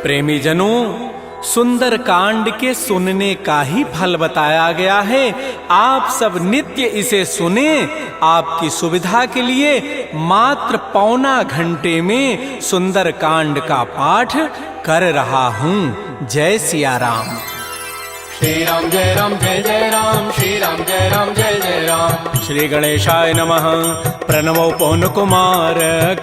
प्रेमी जनों, सुंदर कांड के सुनने का ही फल बताया गया है। आप सब नित्य इसे सुने। आपकी सुविधा के लिए मात्र पौना घंटे में सुंदर कांड का पाठ कर रहा हूँ। जय सिया राम। श्री राम जय राम जय जय राम, श्री राम जय राम जय जय राम। श्री गणेशाय नमः। प्रणवो पवन कुमार,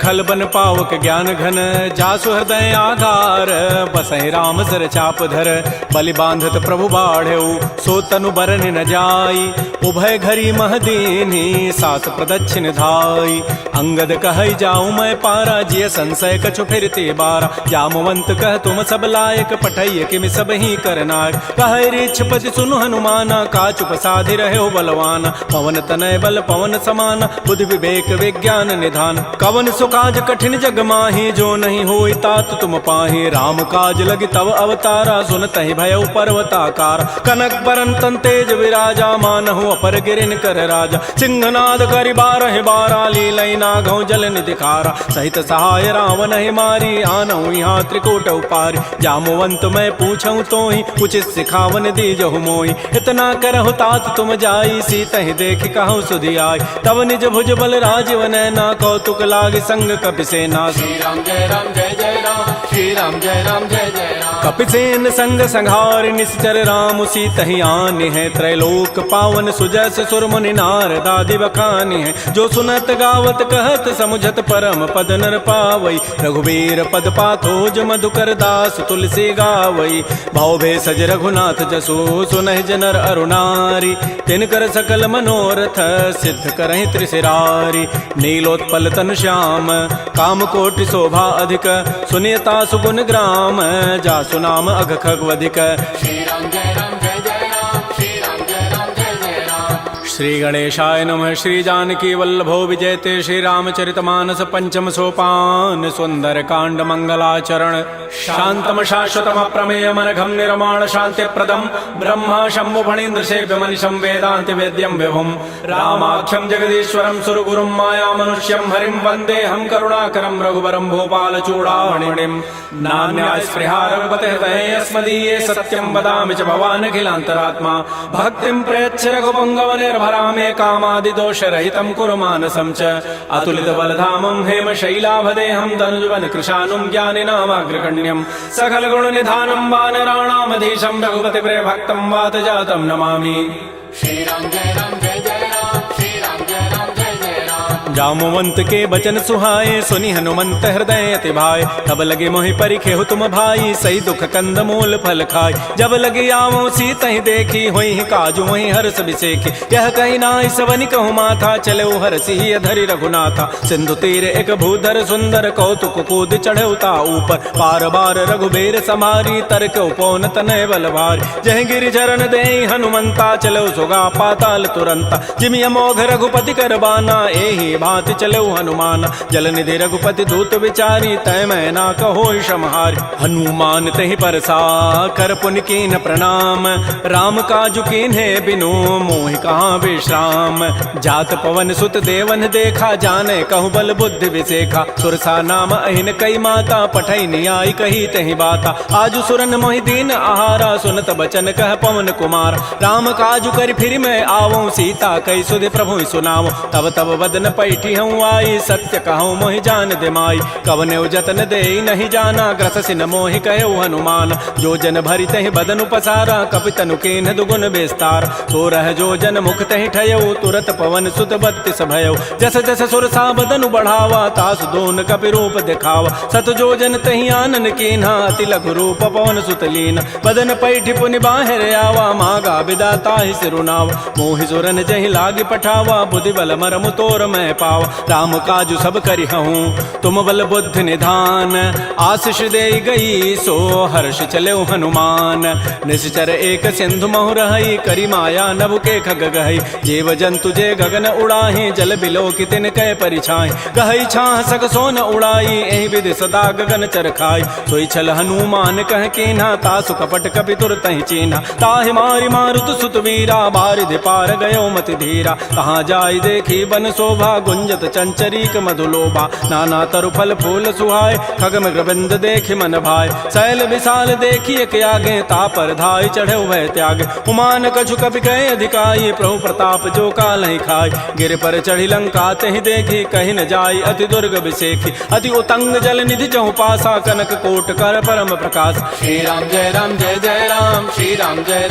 खलबन पावक ज्ञान घन, जासु हृदय आधार, बसहि राम सर चाप धर, बलि बांधत प्रभु बाढ़ऊ, सो तनु बरन न जाई, उभय घरी महदीनी, सास प्रदक्षिण धाई। अंगद कहै जाऊं मैं पारा, जिय संशय कछु फिरते बारा, जामवंत कह तुम सब लायक, पठैय किमि सब ही करनाक। कहै रीछपति सुनु हनुमाना, काचुप साधि रहे बलवाना, पवन तनय बल पवन समाना, बुद्धि विवेक विज्ञान निधान। कवन सुकाज कठिन जग माही, जो नहीं होई तात तुम पाही, राम काज लगी तव अवतारा, सुनतहि भयउ पर्वताकार। कनक बरन तन तेज विराजा, मानहु अपर गिरिन कर राजा, सिंहनाद करि बारहि बारा, लीलई नागौ जल निधिकारा। सहित सहाय रावण ही मारी, आनहु यहाँ त्रिकूट उपारी, जामवंत मैं पूछऊं तोहि, उचित सिखावन दीजहु मोहि। इतना करहु तात तुम जाई, सीतहि देखि कहु सुधि आई, तब निज भुज बल राजीव नैना, कौतुक लागी संग कपिसेना। श्री राम जय राम जय जय राम, श्री राम जय राम जय जय राम। कपिसेन संग संहार, निश्चर राम सीतहि आनि है, त्रैलोक पावन सुजस सुर मुनि नारद आदि बखानि है। जो सुनत गावत कहत समुझत परम पद नर पावई, रघुबीर पद पाथोज मधुकर दास तुलसी गावई। भाव भेषज रघुनाथ जसो, सुनहि जनर अरुणारी, तिनकर सकल मनोरथ सिद्ध करहि त्रिशिरारी। नीलोत्पल तनु श्याम, काम कोटि शोभा अधिक, सुनियता सुगुण ग्राम, जासु नाम अघ खगवधिक। श्री राम जय राम जय जय राम, श्री राम जय राम जय जय राम। श्री गणेशाय नमः। श्री जानकी वल्लभो विजयते, श्री रामचरितमानस पंचम सोपान, सुंदर कांड मंगलाचरण। शांतम शाश्वतम प्रमेयम अनघम निर्माण शांति प्रदम, ब्रह्मा शंभु फणीन्द्र सेव्य मनिषं वेदांति वेद्यम विभुम, रामाख्यम जगदीश्वरम सुरगुरुम माया मनुष्यम हरिम वंदे हम करुणाकरम रघुवरम भूपाल चूड़ामणिम। नान्या स्पृहा रघुपते हृदये अस्मदीये, सत्यम वदामि च भवान् अखिलान्तरात्मा। भक्तिं प्रयच्छ रघुपुंगव निर्भरामे, कामादि दोष रहितं कुरु मानसं च। अतुलित बलधामं हेम शैलाभदेहं, तनुजवन कृशानुं ज्ञानिनामाग्रगण्यं, सकल गुण निधानं वानराणामधीशं, रघुपति प्रिय भक्तं वात जातं नमामि। श्री राम जय राम जय जय राम, श्री राम जय राम जय जय राम। जामवंत के बचन सुहाए, सुनि हनुमंत हृदय अति भाए, तब लगे मोहि परिखेहु तुम भाई, सही दुख कंद मूल फल खाय। जब लगे आवो सीतहि देखी, होई काजु वही हर्ष बिसेखी, यह कही नाई सवनि कहु माथा, चले हरषि अधरि रघुनाथा। सिंधु तीर एक भूधर सुंदर, कौतुक कूद चढ़े ता ऊपर, पार बार रघुबीर समारी, तरक उपौन तनय बल भारी। जह गिरि चरण देहि हनुमंता, चलो सुगा पाताल तुरंता। जिमि अमोघ रघुपति कर बाना, एहि भांति चलो हनुमान। जल निधि रघुपति दूत विचारी, तय मैं ना कहो क्षमहारी। हनुमान तहि परसा कर पुनि कीन प्रणाम, राम काजु कीन्हे बिनु मोहि कहाँ विश्राम। जात पवन सुत देवन देखा, जाने कहु बल बुद्धि विसेखा। सुरसा नाम अहिन कई माता, पठै नियाई कही तहि बाता। आजु सुरन मोहि दीन आहारा, सुनत बचन कह पवन कुमार। राम काजु कर फिर मैं आवो, सीता कई सुधि प्रभु सुनावो। तब तब बदन पैठी हूँ आई, सत्य कहूँ मोहि जान दिमाई। कवने जतन दे नहीं जाना, ग्रससि न मोहि कहो हनुमान। जो जन भरि तहि बदनु पसारा, कपितनु कीन्ह दुगुन विस्तार। तो रह जो जन मुख तहि ठयऊ, तुरत पवन सुत बत्तिस भयऊ। जस जस सुरसा बदनु बढ़ावा, तासु दोन कपि रूप दिखावा। सत जो जन तहि आनन कीन्हा, अति लघु रूप पवन सुत लीन। बदन पैठि पुनि बाहिर आवा, मागा बिदा ताहि सिरुनावा। मोहि सुरन जहि लागी पठावा, बुद्धि बल मरमु तोर मैं पावा। राम काजु सब करिहऊँ, तुम बल बुद्धि निधान। आशीष दे गई सो हर्ष चले हनुमान। निश्चर एक सिंधु महु रही, करी माया नभ के खग गहई। जीव जंतु जे गगन उड़ाही, जल बिलो की तिन कै परिछाई। गहई छाह सक सोन उड़ाई, एहि विधि सदा गगन चरखाई। सोई छल हनुमान कह कीन्हा, तासु कपट कपि तुरतहि चीन्हा। ताहि मारि मारुत सुत वीरा, बारिधि पार गयो मति धीरा। कहाँ जाई देखी बन शोभा, गुंजत चंचरीक मधुलोभा नाना तरु फल फूल सुहाय खगम ग्रबिंद देखि मन भाय शैल विशाल देखिए के आगे तापर धाय चढ़े भय त्याग उमान कछु कपि कहे अधिकाई प्रभु प्रताप जो काल ही खाय गिर पर चढ़ी लंका तहि देखी कहीं न जाय अति दुर्ग विसेखी अति उतंग जल निधि चहु पासा कनक कोट कर परम प्रकाश श्री राम जय जय राम श्री राम जय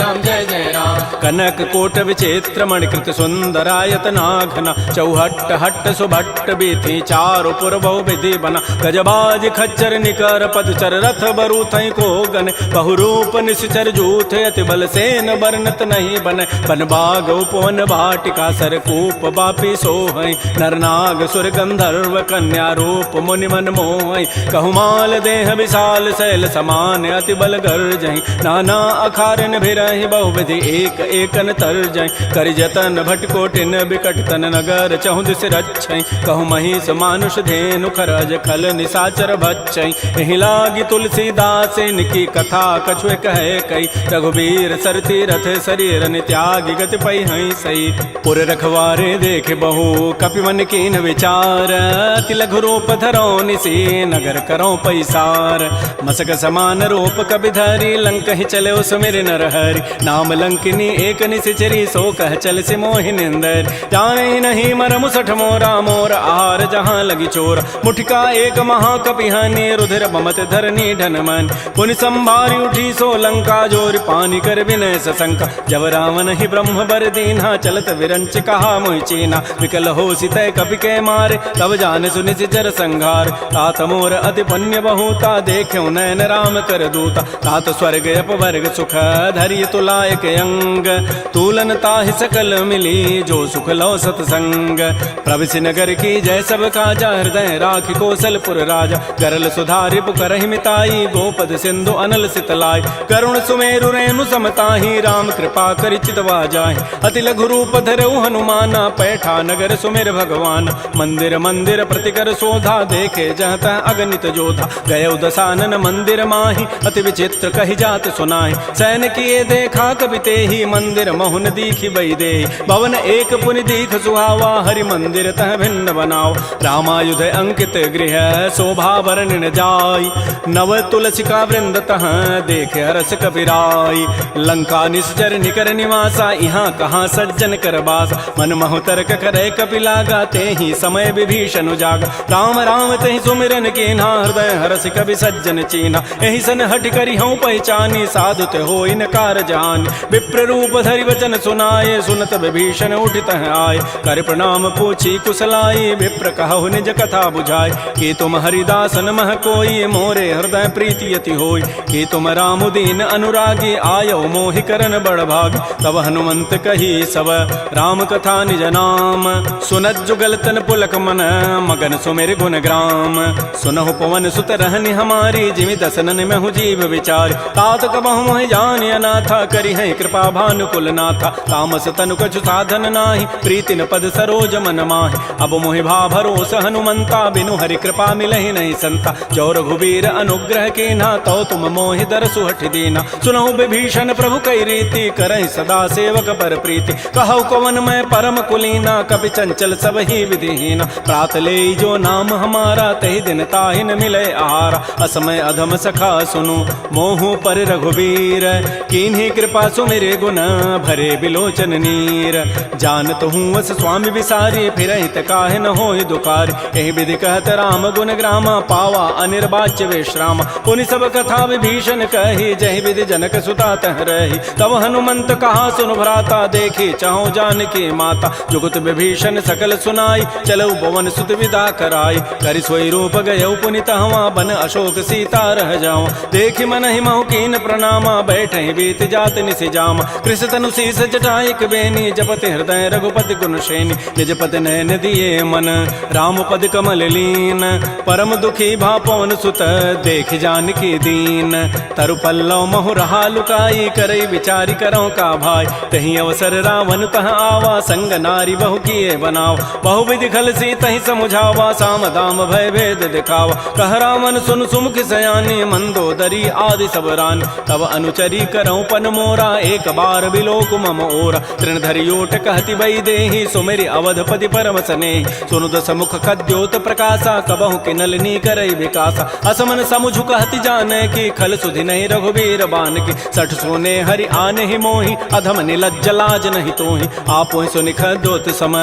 जय राम कनक कोट विचित्र मणिकृत सुंदरायत नाघना चौहट्ट हट्ट सुभट्ट बीथी चारु पुर बहु विधि बना गजबाज खच्चर निकर पदचर रथ बरु थई को गन बहुरूप निश्चर जूथ अति बल सेन बरनत नहीं बन बन बाग उपवन भाटिका सरकूप बापी सोहै नरनाग सुर गंधर्व कन्या रूप मुनि मन मोहै कहुमाल देह विशाल शैल समान अति बल गर्जहि नाना अखारन भिरहि बहुविधि एक एकन तरजहि करि जतन भटकोटिन बिकट तन नगर चहु दिस रक्षै कहु महिष मानुष धेनु खरज खल निसाचर भक्षै एहि लागी तुलसीदास इनकी कथा कछुए कहे कई रघुबीर सरती रथ शरीर त्यागी गति पै हई सही पुर रखवारे देख बहु कपि मन कीन विचार अति लघु रूप धरो निसी नगर करो पैसार मसक समान रूप कपि धरी लंक ही चले सुमिर नर हरि नाम लंकिनी एक निसिचरी सो कह चल से मोहि निंदर जाने नहीं मरमु सठ मोरा मोर आहार जहाँ लगी चोर मुठिका एक महाकपिहानी रुधिर बमत धरनी ढन मन पुनि संभारी उठी सो लंका जोर पानी कर विनय सशंका जब रावण ही ब्रह्म बर दीन्हा चलत विरंच कहा मोहि चीना विकल हो सितय कपि के मारे तब जान सुनि सिचर संघार तात मोर अति पुण्य बहुता देख्यो नयन राम कर दूता तात स्वर्ग अपवर्ग सुख धैर्य तुलायक अंग तूलन ताहि सकल मिली जो सुख लो सतसंग प्रविशि नगर की जय सब काजा हृदय राखि कौशलपुर राजा गरल सुधारि पुकरहि मिताई गोपद सिंधु अनल सितलाई करुण सुमेरु रेणु समताहि राम कृपा करि चितवा जाहि अति लघु रूप धरऊ हनुमाना पैठा नगर सुमेर भगवान मंदिर मंदिर प्रतिकर शोधा देखे जहत अगणित जोधा गय दसानन मंदिर माहि अति विचित्र कहि जात सुनाहि सैन किए देखा कवि तेहि मंदिर महुन दीखि बई दे भवन एक पुनि दीख सुहावा हरि मंदिर तह भिन्न बनाओ रामायुध अंकित गृह शोभा वर्णन जाय नव तुलसिका वृंद तह देख हरस कपिराई लंका निश्चर निकर निवासा यहाँ कहाँ सज्जन कर बास मन महु तर्क करे कपि लागा ते ही समय विभीषण जागा राम राम तेहि सुमिरन कीन्हा हृदय हरस कवि सज्जन चीना एहि सन हट करि हूँ पहचानी साधु ते हो इनकार जान विप्र रूप धरि वचन सुनाए सुनत विभीषण उठित आए कर प्रणाम पूछी कुशलाई विप्र कहु निज कथा बुझाए कि तुम हरिदासन मह कोई मोरे हृदय प्रीति यति होई कि तुम राम दीन अनुरागी आयो मोहि करन बड़ भाग तब हनुमंत कही सब राम कथा निज नाम सुनत जुगल तन पुलक मन मगन सुमेर गुण ग्राम सुनहु पवन सुत रहनि हमारी जिमि दसनन में हूँ जीव विचार तात कबहु मोहि जान अनाथा करी है कृपा भानुकुल नाथा तामस तनु कछु साधन नाही प्रीति न पद सरोज मन माहि अब मोहि भा भरोस हनुमंता बिनु हरि कृपा मिलहि नहीं संता जो रघुबीर अनुग्रह कीन्हा तो तुम मोहि दरसु हठ दीना सुनहु विभीषण प्रभु कई रीति करहि सदा सेवक पर प्रीति कहु कवन मैं परम कुलीना कपि चंचल सब ही विधिहीना प्रात ले जो नाम हमारा तहि दिन ताहि न मिले आहारा असमय अधम सखा सुनु मोहु पर रघुबीर कीन्ही कृपा सुमिरे गुण भरे बिलोचन नीर जानत हूँ अस स्वामी विसारी फिर काहे न होहि दुखारी एहि विधि कहत राम गुण ग्रामा पावा अनिर्वाच्य विश्राम पुनि सब कथा विभीषण कही जहि विधि जनक सुता तह रही तब हनुमंत कहा सुन भ्राता देखी चाहो जानकी माता जुगत विभीषण सकल सुनाई चलो भवन सुत विदा कराई करि सोई रूप गयौ पुनि तहवा बन अशोक सीता रह जाओ देखि मन ही महु कीन प्रणामा बैठे बीत जात निसि जामा कृष तनु शीस जटाइक बेनी जपति हृदय रघुपति गुण श्रेणी निज पति नयन दिए मन राम पद कमल लीन परम दुखी भा पवन सुत देख जानकी दीन तरु पल्लव महु रहा लुकाई करई विचारी करो का भाई तही अवसर रावण तह आवा संग नारी बहु किए बनाओ बहु विधि खल सी तही समुझावा साम दाम भय भेद दिखावा कह रावण सुन सुमुख सयानी मंदोदरी आदि सब रान तब अनुचरी करौ पन मोरा एक बार बिलोक मम ओरा तृण धरियोट कहति बई देहि सुमेरि अवधपति पर करम सने सुनु दस मुख खद्योत प्रकाशा कबहु के नलनी करई विकासा असमन समुझु कहति जाने की खल सुधि नहीं रघुबीर बान की सठ सोने हरि आने ही मोहि अधम निलज्ज लाज नहीं तोहि आपो सुनि खद्योत सम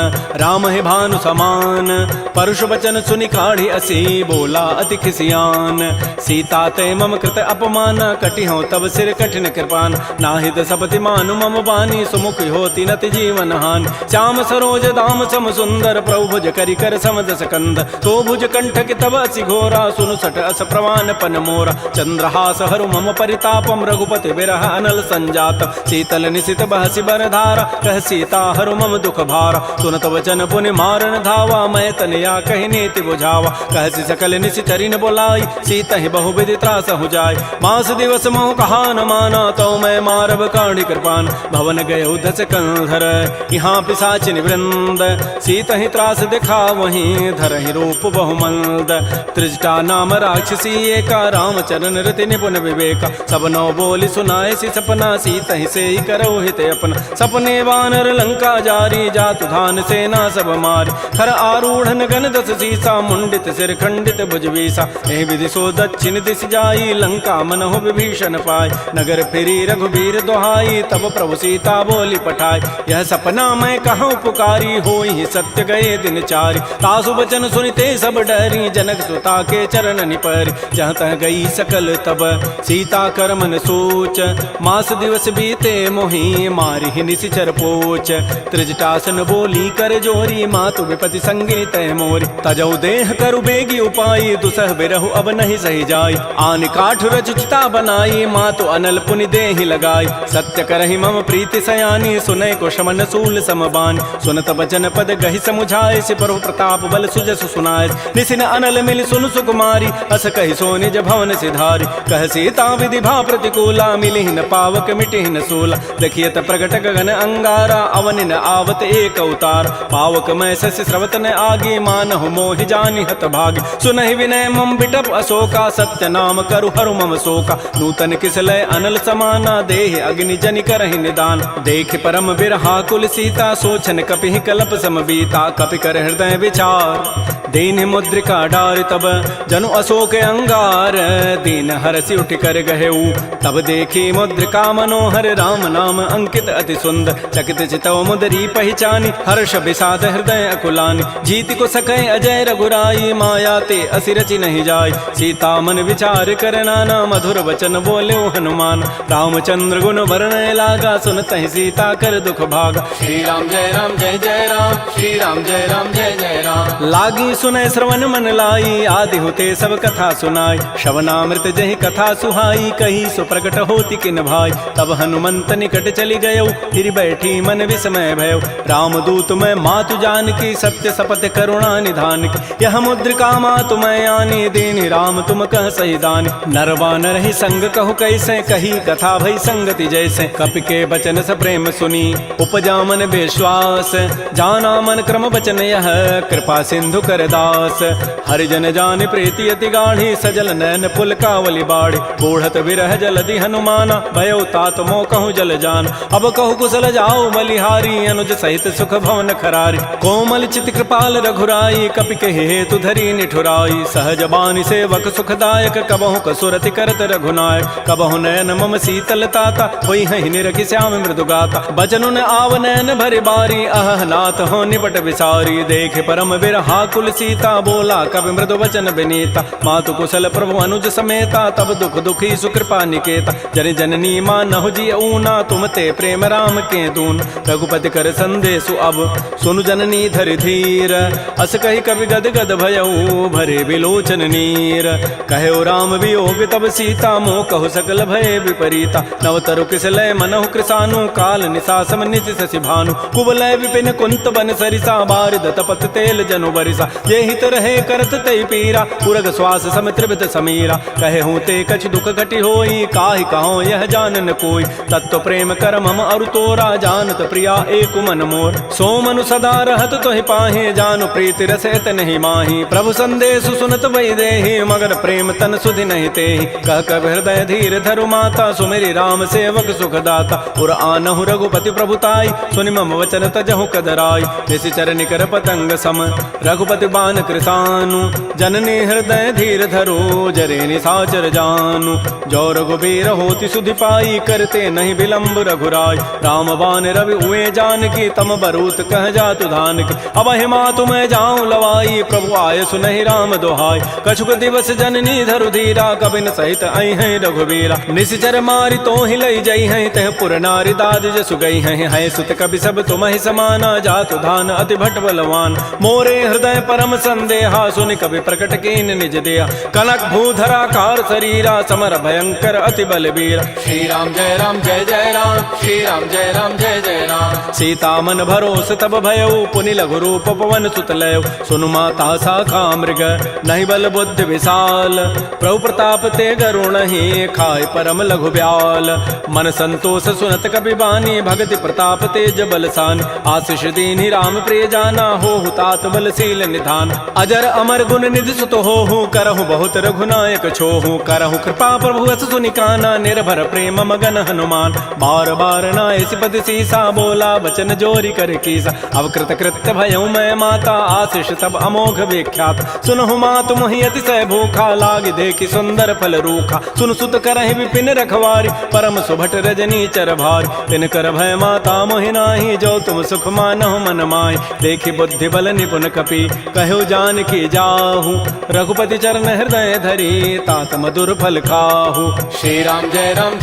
राम है भानु समान परुष वचन सुनि काढ़ी असी बोला अति खिसियान सीता ते मम कृत अपमान कटि हो तब सिर कठिन कृपान नाहिद सपति मानु मम बानी सुमुख होती नति जीवन हानि श्याम सरोज दाम सम सुंदर प्रभु भुज करि कर समदस कंद तो भुज कंठ के तब असि घोरा सुनु सट अस प्रवान पन मोरा चंद्रहास हरु मम परितापम रघुपति बिरह अनल संजात शीतल निशित बहसि बरधारा कह सीता हरु मम दुख भारा सुनत वचन पुनि मारन धावा मैं तनया कहि नीति बुझावा कहसि सकल निशि चरिन बोलाई सीता ही बहु विधि त्रास हो जाय मास दिवस मोह कहा न माना तो मैं मारब काढ़ी कृपान भवन गय दस कंधर यहाँ पिशाचिन वृंद सीता ही त्रास दिखा वहीं धर ही रूप बहुमंद त्रिजटा नाम राक्षसी एका रामचरण रति निपुण विवेका सब नौ बोली सुनाए सी सपना सीता ही से ही करो हित अपना सपने वानर लंका जारी जातु धान सेना सब मारी खर आरूढ़ गन दस सीसा मुंडित सिर खंडित भुजवीसा एहि विधि सो दक्षिण दिश जाई लंका मनहु विभीषण पाई नगर फिरी रघुबीर दोहाई तब प्रभु सीता बोली पठाई यह सपना मैं कहूँ पुकारी होई सत्य गए दिन चारि तासु बचन सुनिते सब डरी जनक सुता के चरण निपरि जहाँ तह गई सकल तब सीता कर मन सोच मास दिवस बीते मोहि मारि ही निशिचर पोच त्रिजटासन बोली कर जोरी मातु विपति संगिनी तय मोरी तजौ देह करु बेगी उपाई दुसह बिरहु अब नहीं सही जाई आन काठ रचिता बनाई मातु अनल पुनि देहि लगाई सत्य करहि मम प्रीति सयानी सुनय को शमन सूल समबान सुनत बचन पद गहि समुझाए सि प्रभु प्रताप बल सुजस सुनाए निसिन अनल मिल सुन सुकुमारी अस कहि सो निज भवन सिधारी कह सीता विधि भा प्रतिकूला मिलिहि न पावक मिटिहि न सूला देखियत प्रगट गगन अंगारा अवनि न आवत एक अवतार पावक मैं शशि स्रवत न आगे मानहु मोहि जानि हत भागी सुनहि विनय मम बिटप अशोका सत्य नाम करु हरु मम शोका नूतन किसलय अनल समाना देहि अग्नि जनि करहि निदान देख परम बिरहा कुल सीता सोचन कपिहि कलप सम बीता कपि कर हृदय विचार दीन मुद्रिका डार तब जनु अशोक अंगार दीन हरसि उठ कर गहेऊ तब देखी मुद्रिका मनोहर राम नाम अंकित अति सुंदर चकित चितव मुदरी पहचानी हर्ष विषाद हृदय अकुलानी जीत को सकै अजय रघुराई माया ते असिरचि नहीं जाय सीता मन विचार कर नाना मधुर वचन बोले हनुमान रामचंद्र गुण वर्णय लागा सुनत ही सीता कर दुख भागा श्री राम जय राम जय जय राम श्री राम जय राम जय जय राम लागी सुनय श्रवण मन लाई आदि होते सब कथा सुनाई श्रवणामृत जहि कथा सुहाई कही सो प्रकट होती किन भाई तब हनुमंत निकट चली गयो फिर बैठी मन विस्मय भयो राम दूत मैं मातु जान की सत्य सपथ करुणा निधान की यह मुद्रिका मातु मैं आनी दीनी राम तुम कह सही दानी नरवा नर ही संग कहु कैसे कही कथा भई संगति जैसे कपि के बचन स प्रेम सुनी उपजा मन विश्वास जाना मन क्रम बचन यह कृपा सिंधु कर दास हरिजन जान प्रीति अति गाढ़ी सजल नैन पुल कावली बाड़ी बूढ़त विरह जलधि हनुमाना भयो तात मो कहूँ जल जान अब कहु कुशल जाओ बलिहारी अनुज सहित सुख भवन खरारी कोमल चित कृपाल रघुराई कपि के हेतु धरी निठुराई सहज बानी सेवक सुखदायक कबहु कसुरति करत रघुनायक कबहु नयन मम शीतल ताता होई हहि निरखि श्याम मृदु गाता बचनु न आव नयन भरि बारी अह नाथ हो निपट विसारी देख परम बिरहा कुल सीता बोला कवि मृदु वचन विनीता मातु कुशल प्रभु अनुज समेता तब दुख दुखी सुकृपा निकेता जन जननी मानहु जी ऊना तुम ते प्रेम राम के दून रघुपति कर संदेशु अब सुनु जननी धरि धीर अस कहि कवि गद गद भयऊ भरे विलोचन नीर कहो राम वियोग तब सीता मोह कहु सकल भय विपरीता नवतरु किसलय मनहु कृसानु काल निशासम निशि शशि भानु कुवलय विपिन कुंत बन सरिसा बारिद तपत तेल जनु बरिसा ये हित रहे करत ते पीरा पुरग श्वास सम त्रिभित समीरा कहे हूँ ते कछ दुख घटी होई काहि कहो यह जानन कोई तत्व प्रेम कर मम अरु तोरा जानत प्रिया एक मन मोर सो मनु सदा रहत तोहि पाहे जानु प्रीति रसैत नहीं माही प्रभु संदेश सुनत वै देहि मगर प्रेम तन सुधि नहीं तेहि कह कब हृदय धीर धरु माता सुमेरी राम सेवक सुख दाता उर आनहु रघुपति प्रभुताई सुनि मम वचन तजहु कदराई जैसी चरण कर पतंग सम रघुपति बान कृसानु जननी हृदय धीर धरो जरे निसाचर जानु जो रघुबीर होति सुधि पाई करते नहीं विलंब रघुराय राम बान रवि हुए जानकी तम बरूत कह जातु धान की अब हिमा तुम्हें जाऊं लवाई प्रभु आय सुनहि राम दोहाई कछुक दिवस जननी धरु धीरा कबिन सहित आई है रघुबीरा निश्चर मारी तो ही लई जई है तह पुर नारी दाद जसु गई है सुत कवि सब तुम ही समाना जातु धान अति भट बलवान मोरे हृदय परम संदेहा सुनि कवि प्रकट कीन निज दिया कनक भूधरा कार शरीरा समर भयंकर अति बलबीरा श्री राम जय राम श्री राम जय जय राम सीता मन भरोस तब भयउ पुनि लघु रूप पवन सुत लय सुनु माता शाखा मृग नहीं बल बुद्धि विशाल प्रभु प्रताप ते गरुण ही खाय परम लघु ब्याल मन संतोष सुनत कपि बानी भगति प्रताप तेज बलसान आशीष दीनि राम प्रिय जाना हो तात बलशील निधान अजर अमर गुण निधि सुत हो करहु बहुत रघुनायक छोहु करहु कृपा प्रभु अस सुनि काना निर्भर प्रेम मगन हनुमान बार बार नायसि पति सीसा बोला बचन जोरी कर कीसा अब कृत कृत्य भयउ मैं माता आशीष सब अमोघ विख्यात सुनहु मात मोहि अतिशय भूखा लाग देखि सुंदर फल रूखा सुन सुत करहि विपिन रखवारी परम सुभट रजनी चर भारी तिन कर भय माता मोहि नाही जो तुम सुख मानहु मन माहि देखि बुद्धि बल निपुन कपि कहु जान की जाहु रघुपति चरण हृदय धरी तात मधुर फल खाहु श्री राम जय राम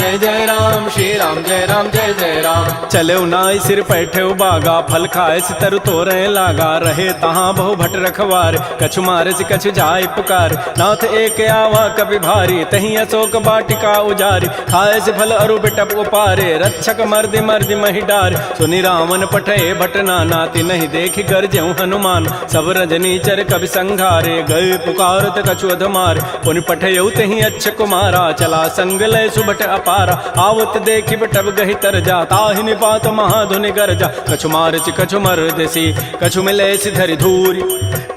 श्री राम जय राम चले नाई सिर पैठे बागा फल खाए सितर तोरे लागा रहे तहाँ बहु भट रखवार कछु मारे से कछु जाय पुकार नाथ एक आवा कभी भारी तही अशोक बाटिका उजारी खाए से फल अरु बिटप उपारे रक्षक मर्दि मर्दि मही डार सुनि रावण पठे भट नाती नहीं देखी गरजेऊ हनुमान सब रजनी चर कभी संघारे गए पुकारत कछु अधमार पुनि पठेऊ तही अच्छ कुमारा चला संग लय सुभट अपारा आवत देखी बटब गही तर जाता ही निपात महाधुनि गरजा कछु मारचि कछु मर्दसी कछु मिले धरि धूरी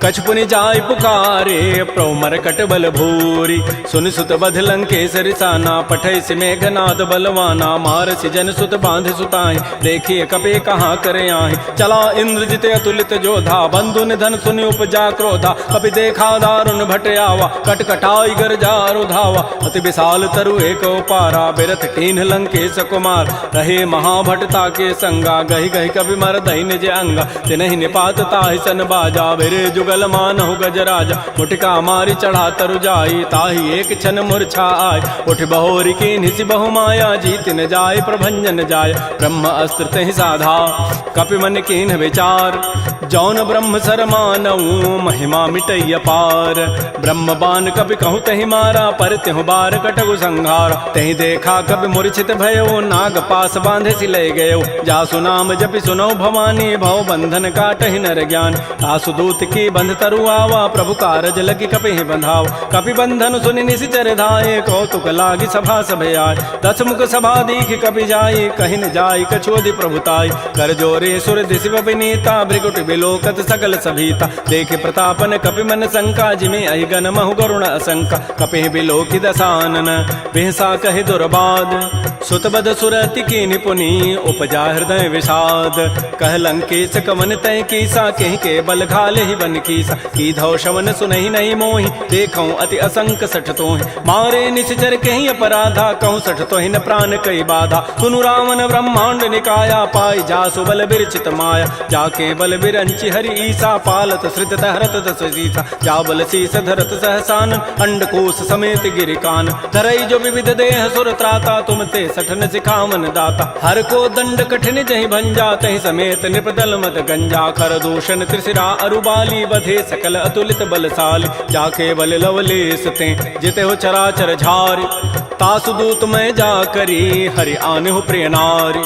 कछु पुनि जाय पुकारे प्रभु मरकट बल भूरी सुनि सुत बध लंकेश रिसाना पठै सि मेघनाद बलवाना मारसि जन सुत बांध सुताई देखिए कपे कहाँ करे आहि चला इंद्रजित अतुलित जोधा बंधु निधन सुनि उपजा क्रोधा कपि देखा दारुण भट आवा कटकटाई गरजा रुधावा अति विशाल तरु एक पारा बिरथ कीन्ह लंकेश कुमार रहे महाभटता के संगा गही गही कभी मर दही निज अंगा तिनहि निपात ताहि सन बाजा बिरे जुगल मानहु गजराजा मुटिका मारी चढ़ा तरु जाई ताहि एक क्षण मूर्छा आय उठ बहोरी की निसि बहु माया जीत न जाय प्रभंजन जाय ब्रह्म अस्त्र तहि साधा कपि मन कीन्ह विचार जौन ब्रह्म सर मानऊ महिमा मिटैय पार ब्रह्म बान कपि कहूँ तहि मारा पर त्यहु बार कटगु संहार तहि देखा कपि मूर्छित भयो नाग पास बांधे सि ले गयो जासु नाम जपि सुनो भवानी भव बंधन काटहि नर ज्ञान तासु दूत की बंध तरु आवा प्रभु कारज लगी कपि बंधाव कपि बंधन सुनि निशिचर धाये कौतुक लागी सभा सभे आय दस मुख सभा दीख कपि जाई कहि न जाई कछोदि प्रभुताई कर जोरे सुर दिशिव विनीता भृगुट बिलोकत सकल सभीता देखे प्रतापन कपि मन शंका जिमे अहि गण महु गरुण असंका कपि बिलोकि दसानन बिहसा कहि दुर्बाद सुतबद सुरति की निपुनी उपजा हृदय विषाद कह लंकेश कवन तय कीसा कहीं के बल घाले ही बन कीसा की धौ शवन सुनहि नहीं मोहि देखऊं अति असंक सठ तोहि मारे निश्चर कहीं अपराधा कहूँ सठ तोहि न प्राण कई बाधा सुनु रावण ब्रह्मांड निकाया पाई जासु बल बिरचित माया जाके बल बिरंचि हरि ईसा पालत श्रित हरत दस सीसा जा बल शीस धरत सहसान अंडकोश समेत गिरिकान धरई जो विविध देह सुर त्राता तुम ते सठन सिखावन दाता हर को दंड कठिन जहि भंजा तहि समेत निपदल मत गंजा कर दूषण त्रिशिरा अरुबाली बधे सकल अतुलित बलशाली जाके बल लवलेस ते जिते हो चराचर झारी तासु दूत मैं जा करी हरि आने हो प्रिय नारी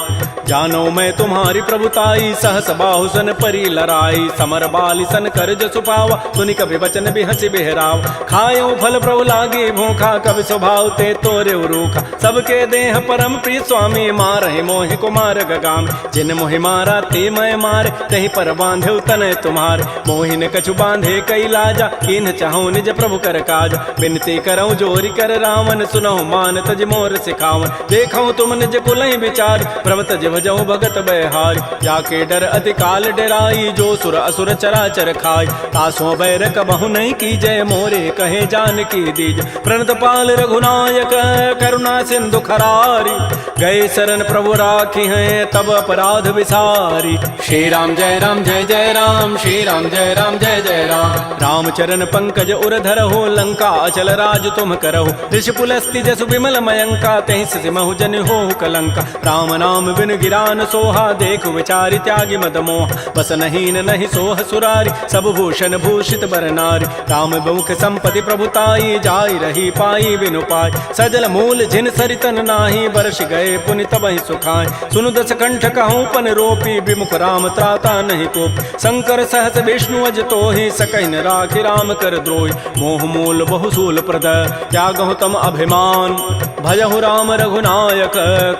जानो मैं तुम्हारी प्रभुताई, सहस बाहु सन परी लराई, समर बाली सन कर जसु पावा, सुनि कभी वचन भी हंसी बिहराव। खायो फल प्रभु लागे भूखा, कभी स्वभाव ते तोरे रूखा, सबके देह परम प्रिय स्वामी, मारहि मोहि कुमार गगाम। जिन मोहि मारा ते मैं मारे, तही पर बांधे तनय तुम्हारे, मोहि न कछु बांधे कई लाजा, कीन्ह चाहूं निज प्रभु कर काज। बिनती करऊं जोरी कर रावण, सुनहु मान तज मोर सिखावन। देखऊं तुम निज कुलहि विचार, प्रभ तज भजऊं भगत बयहारी। जाके डर अति काल डराई, जो सुर असुर चराचर खाई, तासों बैर कबहु नहीं की जय, मोरे कहे जान की दीज। प्रणत पाल रघुनायक करुणा सिंधु खरारी, गए शरण प्रभु राखी हैं तब अपराध विसारी। श्री राम जय राम जय जय राम, श्री राम जय राम जय जय राम। रामचरण पंकज उर धरहो, लंका अचल राज तुम करहो। ऋषि पुलस्ति जसु विमल मयंका, तहि सिमहु जन होहु कलंका। राम नाम बिन गिरान सोहा, देखु विचारि त्यागी मद मोह। बस नहीं नहीं सोह सुरारी, सब भूषण भूषित बर नारी। राम मुख संपत्ति प्रभुताई, जाई रही पाई बिनु पाई। सजल मूल जिन सरितन नाही, बरस गए पुनि तबहि सुखाय। सुनु दस कंठ कहूँ पन रोपी, विमुख राम त्राता नहीं कोप। शंकर सहस विष्णु अज तोहि, सकहि न राखि राम कर द्रोही। मोह मूल बहुसूल प्रद, त्यागहु तम अभिमान। भजहु राम रघुनायक,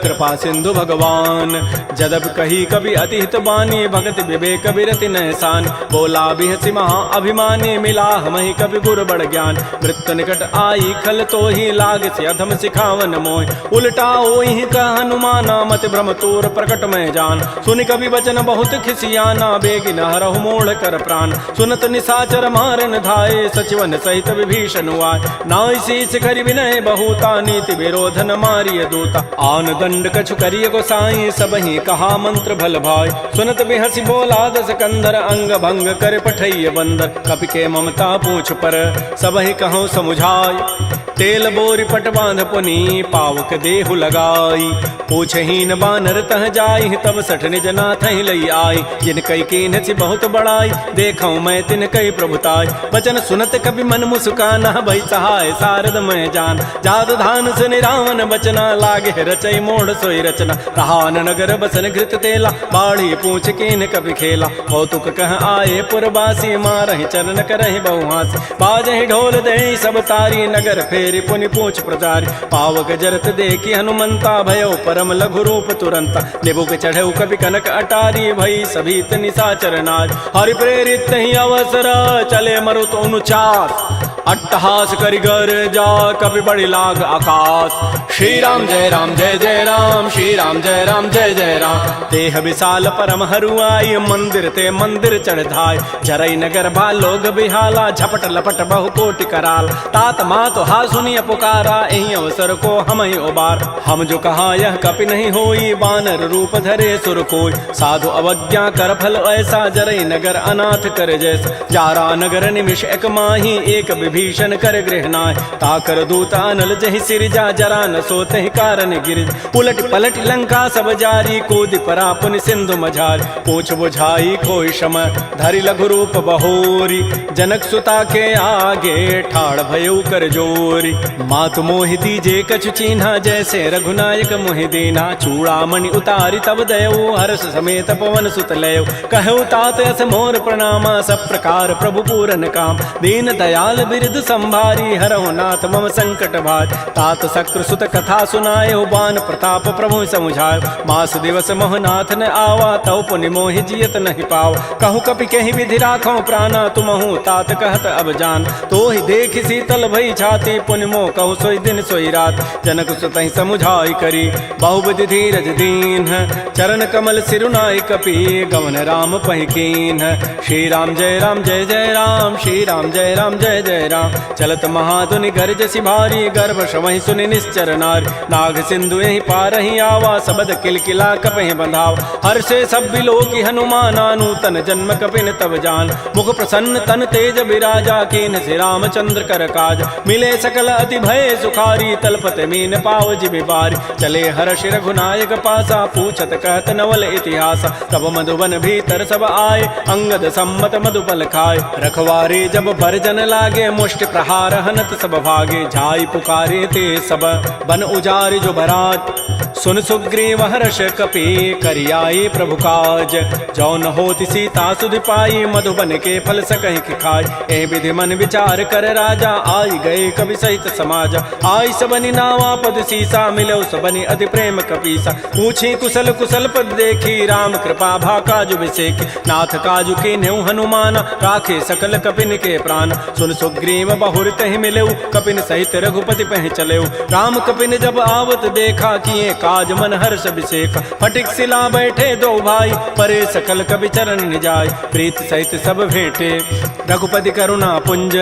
कृपा सिंधु भगवान। जदप कही कवि अति हित बानी, भगत विवेक बिरति नहसान। बोला बिहसि महा अभिमानी, मिला हमहि कवि गुर बड़ ज्ञान। मृत्यु निकट आई खल तोहि, लाग से अधम सिखावन मोहि। उल्टा ओहि कह हनुमाना, मत भ्रम तोर प्रकट में जान। सुनि कवि वचन बहुत खिसियाना, बेगी न हरहु मोड़ कर प्राण। सुनत निशाचर मारन धाये, सचिवन सहित विभीषण आए। नाई शीस करि विनय बहुता, नीति विरोधन मारिय दूता। आन दंड कछु करिय गोसाई, सबहि कहा मंत्र भल भाई। सुनत बिहसि बोला दस कंधर, अंग भंग कर पठैय बंदर। कपि के ममता पूछ पर, सबहि कहूँ समुझाई। तेल बोरी पट बांध पुनी, पावक देहु लगाई। पूछहीन बानर तह जाई, तब सठ निज नाथ लई आई। जिन कई कीन्ह सी बहुत बड़ाई, देखऊं मैं तिन कई प्रभुताई। वचन सुनत कभी मन मुस्काना, भई सहाय सारद मैं जान। जात धान सुनि रावण बचना, लागे रचई मोड़ सोई रचना। रहान नगर बसन घृत तेला, बाढ़ी पूछ कीन्ह कभी खेला। कौतुक कह आए पुरबासी, मारहि चरण करहि बहुहासी। बाजहि ढोल देहि सब तारी, नगर फेरि पुनि पूछ प्रजारी। पावक जरत देखी हनुमंता, भयो परम लघु रूप तुरंता। निबुक चढ़ऊ कवि कनक अटारी, भई सभीत निशाचर नारी। हरि प्रेरित ही अवसर, चले मरुत अनुचास। अट्टहास करि गर जा, कवि बड़ी लाग आकाश। श्री राम जय राम जय जय राम, श्री राम जय राम जय जय राम। देह विशाल परम हरुआई, मंदिर ते मंदिर चढ़ाई। जरई नगर भा लोग बिहाला, झपट लपट बहु कोटि कराल। तात मात हा सुनिय पुकारा, एहि अवसर को हम ही उबार। हम जो कहा यह कपि नहीं होई, बानर रूप धरे सुर कोई। साधु अवज्ञा कर फल ऐसा, जरई नगर अनाथ कर जैसा। जारा नगर निमिष एक माही, एक विभीषण कर गृहनाय। ताकर दूत अनल जहि सिरजा, जरा न सोते ही कारण गिर। उलट पलट लंका सब जारी, कूदि परा पुनि सिंधु मझारी। पूछ बुझाई खोई शम, धरि लघु रूप बहोरी। जनक सुता के आगे, ठाड़ भयउ कर जोरी। मातु मोहि दीजे कछु चीन्हा, जैसे रघुनायक मोहि दीना। चूड़ामणि उतारी तब दयऊ, हर्ष समेत पवन सुत लयऊ। कहऊ तात अस मोर प्रणामा, सब प्रकार प्रभु पूरन काम। दीन दयाल बिरद संभारी, हरहु नाथ मम संकट भार। तात शक्र सुत कथा सुनायो, बान प्रताप प्रभु समुझायो। मास दिवस मोहनाथ न आवा, तव पुनि मोहि जियत नहीं पाव। कहूँ कपि कहीं विधि राखो प्राणा, तुमहु तात कहत अब जान। तो ही देख शीतल भई छाती, पुनि मोह कहूँ सोई दिन सोई रात। जनक सुतहि समुझाई करी, बहुविधि धीरज दीन। चरण कमल सिरुनाई कपि, गवन राम पहि कीन। श्री राम जय राम जय जय राम, श्री राम जय राम जय जय राम। चलत महाधुनि गर्ज सिभारी, गर्भ श्रवहि सुनि निश्चर नारी। नाग सिंधु यही पारहि आवा, सबद किलकिला कपहि बंधाव। हर्षे सब बिलोकी हनुमाना, नूतन जन्म कपिन तब जान। मुख प्रसन्न तन तेज बिराजा, कीन्ह से रामचंद्र कर काज। मिले सकल अति भय सुखारी, तलपत मीन पाव जिबि बारी। चले हर्ष रघुनायक पासा, पूछत कहत नवल इतिहास। तब मधुबन भीतर सब आए, अंगद सम्मत मधुपल खाए। रखवारे जब बरजन लागे, मुष्टि प्रहार हनत सब भागे, जाई पुकारे ते सब बन उजारि जो बरात। सुन सुग्रीव हर्ष कपि करियाई प्रभु काज, जौन होति सीता सुध पाई मधुबन के फल सकहि कि खाय। ए विधि मन विचार कर राजा, आई गए कवि सहित समाज। आई सबनि नावा पद सीसा, मिलो सबनि अति प्रेम कपीसा। पूछी कुशल कुशल पद देखी, राम कृपा भा काजु विसेखी। नाथ काजु के नेउ हनुमान, राखे सकल कपिन के प्राण। सुन सुग्रीव बहुर तहि मिलेउ, कपिन सहित रघुपति पह चलेउ। राम कपिन जब आवत देखा, किए काज मन हर्ष अभिषेक। फटिक सिला बैठे दो भाई, परे सकल कवि चरण निजाय। प्रीत सहित सब भेंटे, रघुपति करुणा पुंज।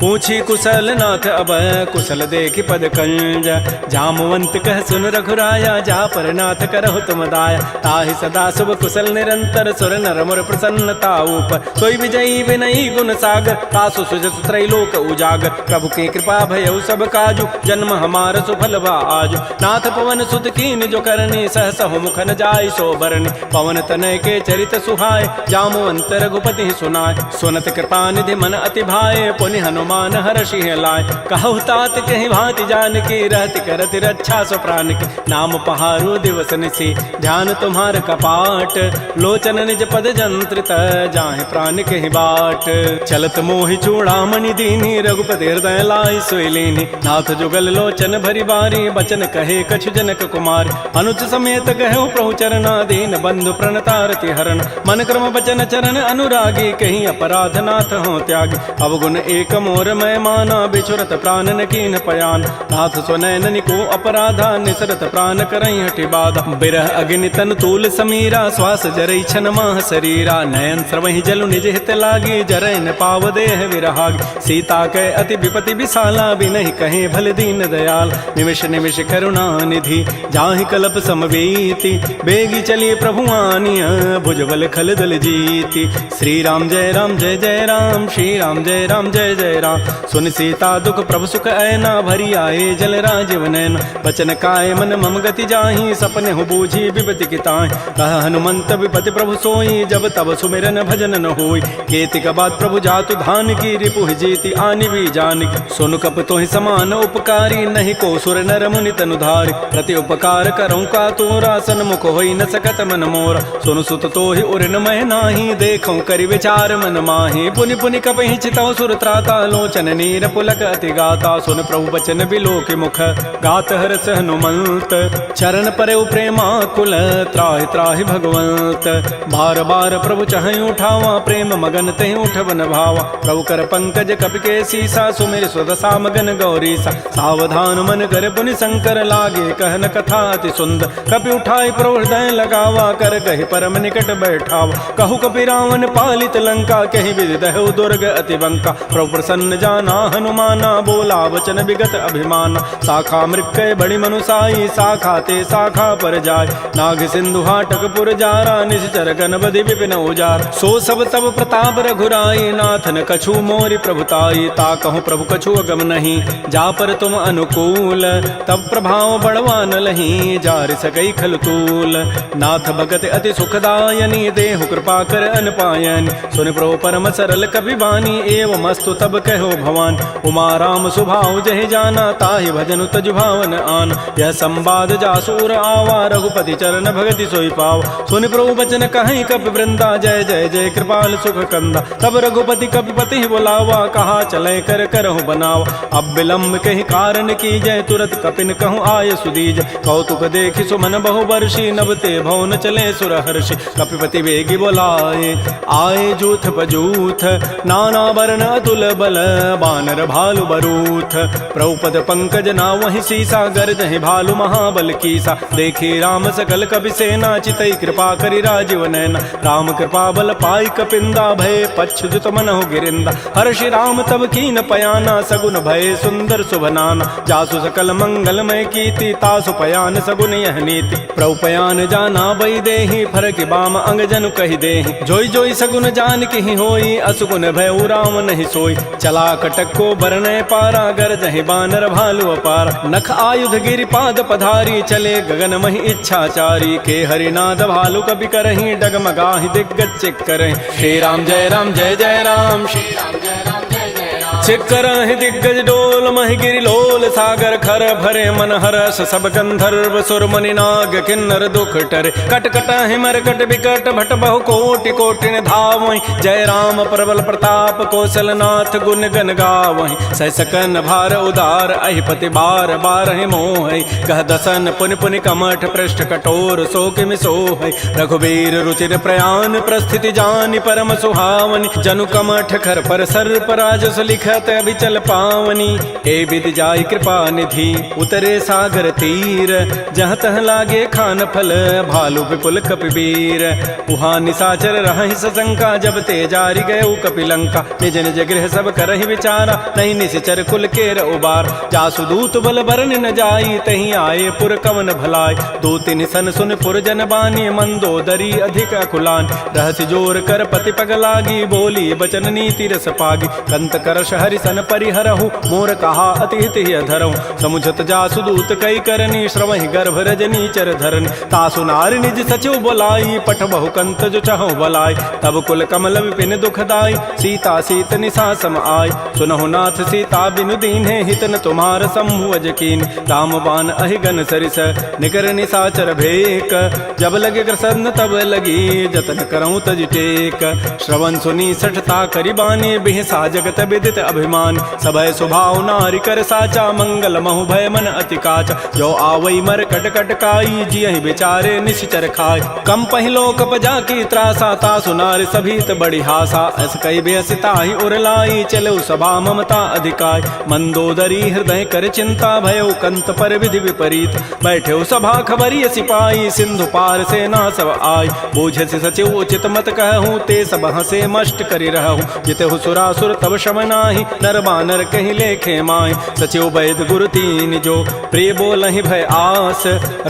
पूछी कुशल नाथ अब, कुशल देखी पद कंज। जामवंत कह सुन रघुराया, जा पर नाथ करहु तुम दाया। ताहि सदा शुभ कुशल निरंतर, सुर नर मुर प्रसन्नता ऊपर। सोई विजयी विनयी गुण सागर, तासु सुजस त्रैलोक उजागर। प्रभु की कृपा भयउ सब काजु, जन्म हमार सुफल भा आजु। नाथ पवन सुत कीन जो करनी, सहसहु मुख न जाय सो बरनी। पवन तनय के चरित सुहाय, जामवंत रघुपति सुनाय। सुनत कृपा निधि मन अति भाए, पुनि हनुमान हर्षि लाय। कहु तात कहि भांति जानकी, रहति करति रक्षा सो प्राण की। नाम पहारो दिवस निशि, ध्यान तुम्हार कपाट। लोचन निज पद जंत्रित, जाहि प्राण कहि बाट। चलत मोहि चूड़ामणि दीनी, रघुपति हृदय लाय सोई लीनी। नाथ जुगल लोचन भरि बारी, बचन कहे कछु जनक कुमार। अनुज समेत कहु प्रभु चरना, दीन बंधु प्रणतारति हरण। मन क्रम बचन चरण अनुरागी, कहीं अपराध नाथ हो त्यागी। अवगुण एक मोर मैं माना, बिछुरत प्राण न कीन पयान। नाथ सुनैन को अपराधा, निसरत प्राण करई हटि बाधा। बिरह अग्नि तन तूल समीरा, श्वास जरई छन माह शरीरा। नयन स्रवहि जलु निज हित लागी, जरै न पाव देह विरहागी। सीता कै अति विपति विशाला, बिनहि कहे भल दीन दयाल। निमिष निमिष करुणा निधि, जाहि कल्प समवेति। बेगी चलिए प्रभु आनिया, भुजबल खल दल जीति। श्री राम जय राम जय जय राम, श्री राम जय राम जय जय राम। सुन सीता दुख प्रभु सुख ऐना, भरी आए जल राजीव नैना। बचन काय मन मम गति जाहि, सपने हो बूझी विपति की ताहि। कह हनुमंत विपति प्रभु सोई, जब तब सुमिरन भजन न होई। केतिक बाद प्रभु जातु धान की, रिपुह जीति आनि भी जानकी। सुन कप तोहि समान उपकारी, नहीं को सुर नर मुनि तनु धारि। प्रति उपकार करऊँ का तोरा, सन्मुख होई न सकत मन मोरा। सुनु सुत तोहि उरिन मह नाही, देखऊँ करि विचार मन माहि। पुनि पुनि कपहि चितौ सुर त्राता, लोचन नीर पुलक अति गाता। सुन प्रभु बचन बिलोकि मुख, गात हरस हनुमंत। चरण परउ प्रेमाकुल, त्राहि त्राहि भगवंत। बार बार प्रभु चहई उठावा, प्रेम मगन तहि उठवन भावा। प्रभु कर पंकज कपि के सीसा, सुमिर स्वदशा मगन गौरीसा। सावधान मन कर पुनि शंकर, लागे कहन कथा अति सुंदर। कपि उठाई प्रभु हृदय लगावा, कर कहि परम निकट बैठावा। कहु कपि रावण पालित लंका, कहि विधि दहु दुर्ग अति बंका। प्रभु प्रसन्न जाना हनुमाना, बोला वचन विगत अभिमाना। शाखा मृक्कय बड़ी मनुसाई, शाखा ते शाखा पर जाय। नाग सिंधु हाटक पुर जारा, निश्चर गण बधि विपिन उजार। सो सब तब प्रताप रघुराई, नाथ न कछु मोरि प्रभुताई। ता कहूँ प्रभु कछु अगम नहीं, जा पर तुम अनुकूल। तब प्रभाव बड़वा न लही, जार सकई खल तूल। नाथ भगत अति सुखदायनी, देहु कृपा कर अनपायन। सुन प्रभु परम सरल कपि बानी, एवं मस्तु तब कहो भवान। उमा राम सुभाव जहि जाना, ताहि भजन तजु भावन आन। यह संवाद जासूर आवा, रघुपति चरण भगति सोई पाव। सुन प्रभु बचन कहीं कपि वृंदा, जय जय जय कृपाल सुख कंदा। तब रघुपति कपिपति बुलावा, कहा चले कर करहु बनावा। अब विलम्ब कहि कारण की जय, तुरत कपिन कहूँ आय सुदीज। कौतुक देखि सुमन बहु वर्षी, नभते भवन चले सुर हर्षि। कपिपति वेगी बोलाए, आए जूथ बजूथ। नाना वर्ण अतुल बल, बानर भालु बरूथ। प्रभुपद पंकज ना वहि सीसा, गर्जहि भालु महाबल कीसा। देखी राम सकल कपि सेना, चितई कृपा करि राजीव नैना। राम कृपा बल पाई कपिंदा, भय पच्छुत मनहु गिरिंदा। हर्षि राम तब कीन पयाना, सगुन भय सुंदर सुभनाना। जासु सकल मंगलमय कीर्ति, तासु पयान सगुन यह नीति। प्रभु पयान जाना बई देहि, फरक बाम अंग जनु कहि देहि। जोई जोई सगुन जान की होई, असुगुन भय राम नहीं सोई। चला कटक को बरनय पारा, गरजहि बानर भालु अपारा। नख आयुध गिरि पाद पधारी, चले गगन महि इच्छाचारी। के हरिनाद भालु कपि करहि, डगमगाहि दिग्गज चिक करहि। श्री राम जय जय राम, श्री राम जय जय राम। छिकरहि दिग्गज डोल महि गिरि लोल सागर खर भरे मन हरस सब गंधर्व सुर मुनि नाग किन्नर दुख टरे कट कटहि मरकट विकट भट बहु कोटि कोटिन धावहि जय राम प्रबल प्रताप कौशल नाथ गुण गन गावहि सह सकन भार उदार अहिपति बार बारहि मोहि कह दसन पुनि पुनि कमठ पृष्ठ कठोर सो किमि सोहि रघुबीर रुचिर प्रयान प्रस्थिति जानि परम सुहावनि जनु कमठ खर पर सर्प राजस लिखत अभिचल पावनी ए विधि जाय कृपा निधि उतरे सागर तीर जहाँ तह लागे खान फल भालु विपुल कपिवीर उहाँ निसाचर रहि सशंका जब ते जारी गए कपिलंका निज निज गृह सब करहि विचारा नहीं निश्चर कुल केर उबार जासु दूत बल बरन न जाई तहीं आए पुर कवन भलाई दो तिन सन सुन पुर जन बानी मंदोदरी अधिक अकुलान रहस्य जोर कर पति पग लागी बोली बचन नीति रस पागी कंत करश हरि सन परिहरहु मोर कहा अति हित ही अधरहु समुझत जासु दूत कई करनी श्रवहि गर्भ रजनी चर धरन तासु नारी निज सचिव बोलाई पठ बहु कंत जो चहु बलाई तब कुल कमल विपिन दुखदाई सीता सीत निसा सम आय सुनहु नाथ सीता बिनु दीन्हे हितन तुम्हार सम्भुज कीन राम बान अहिगन सरिस निकर निसाचर भेक जब लगे कृष्ण तब लगी जतन करऊं तज टेक श्रवण सुनी सठता करिबानी बिहसा जगत विदित अभिमान सभय स्वभाव नारी कर साचा मंगल महु भय मन अति काचा जो आवई मर कट कट काई जियहि बेचारे निश्चर खाय कम पहिलो कपजा की त्रासा तासु नारी सभीत बड़ी हासा ऐस कई बेसिता ही उरलाई चलो सभा ममता अधिकाय मंदोदरी हृदय कर चिंता भयो कंत पर विधि विपरीत बैठे सभा खबरी सिपाही सिंधु पार सेना सब आय बूझे से सचिव उचित मत कहूँ ते सब हसे मष्ट करि रहूँ जिते सुरासुर तब शम नाही नर बानर कहीं लेखे माय सचिव वैद गुरु तीन जो प्रिय बोलहि भय आस